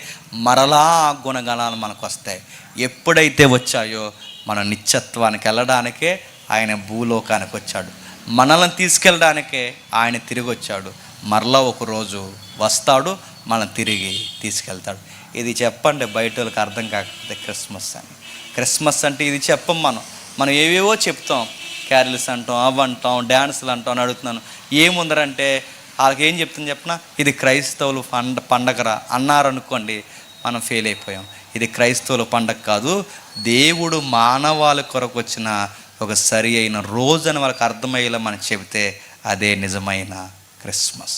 మరలా ఆ గుణగణాలు మనకు వస్తాయి. ఎప్పుడైతే వచ్చాయో మనం నిత్యత్వానికి వెళ్ళడానికే ఆయన భూలోకానికి వచ్చాడు. మనల్ని తీసుకెళ్ళడానికే ఆయన తిరిగి వచ్చాడు. మరలా ఒకరోజు వస్తాడు, మనం తిరిగి తీసుకెళ్తాడు. ఇది చెప్పండి బయట వాళ్ళకి అర్థం కాకపోతే క్రిస్మస్ అని. క్రిస్మస్ అంటే ఇది చెప్పం. మనం ఏవేవో చెప్తాం, క్యారల్స్ అంటాం, అవంటాం, డ్యాన్సులు అంటాం అని అడుగుతున్నాను. ఏముందరంటే వాళ్ళకి ఏం చెప్తుంది చెప్పిన, ఇది క్రైస్తవులు పండగరా అన్నారనుకోండి, మనం ఫెయిల్ అయిపోయాం. ఇది క్రైస్తవుల పండగ కాదు, దేవుడు మానవాళి కొరకు వచ్చిన ఒక సరి అయిన రోజు అని వాళ్ళకి అర్థమయ్యేలా మనం చెబితే అదే నిజమైన క్రిస్మస్.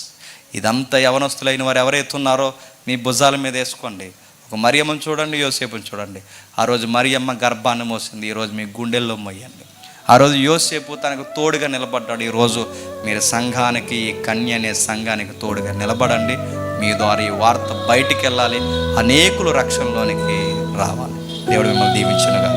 ఇదంతా యవనస్తులైన వారు ఎవరైతే ఉన్నారో మీ భుజాల మీద వేసుకోండి. ఒక మరియమ్మను చూడండి, యోసేపుని చూడండి. ఆ రోజు మరియమ్మ గర్భాన్ని మోసింది, ఈరోజు మీ గుండెల్లో మోయండి. ఆ రోజు యోసేపు తనకు తోడుగా నిలబడ్డాడు. ఈరోజు మీరు సంఘానికి, ఈ కన్య అనే సంఘానికి తోడుగా నిలబడండి. మీ ద్వారా ఈ వార్త బయటికి వెళ్ళాలి, అనేకులు రక్షణలోనికి రావాలి. దేవుడు మిమ్మల్ని దీవించునుగా.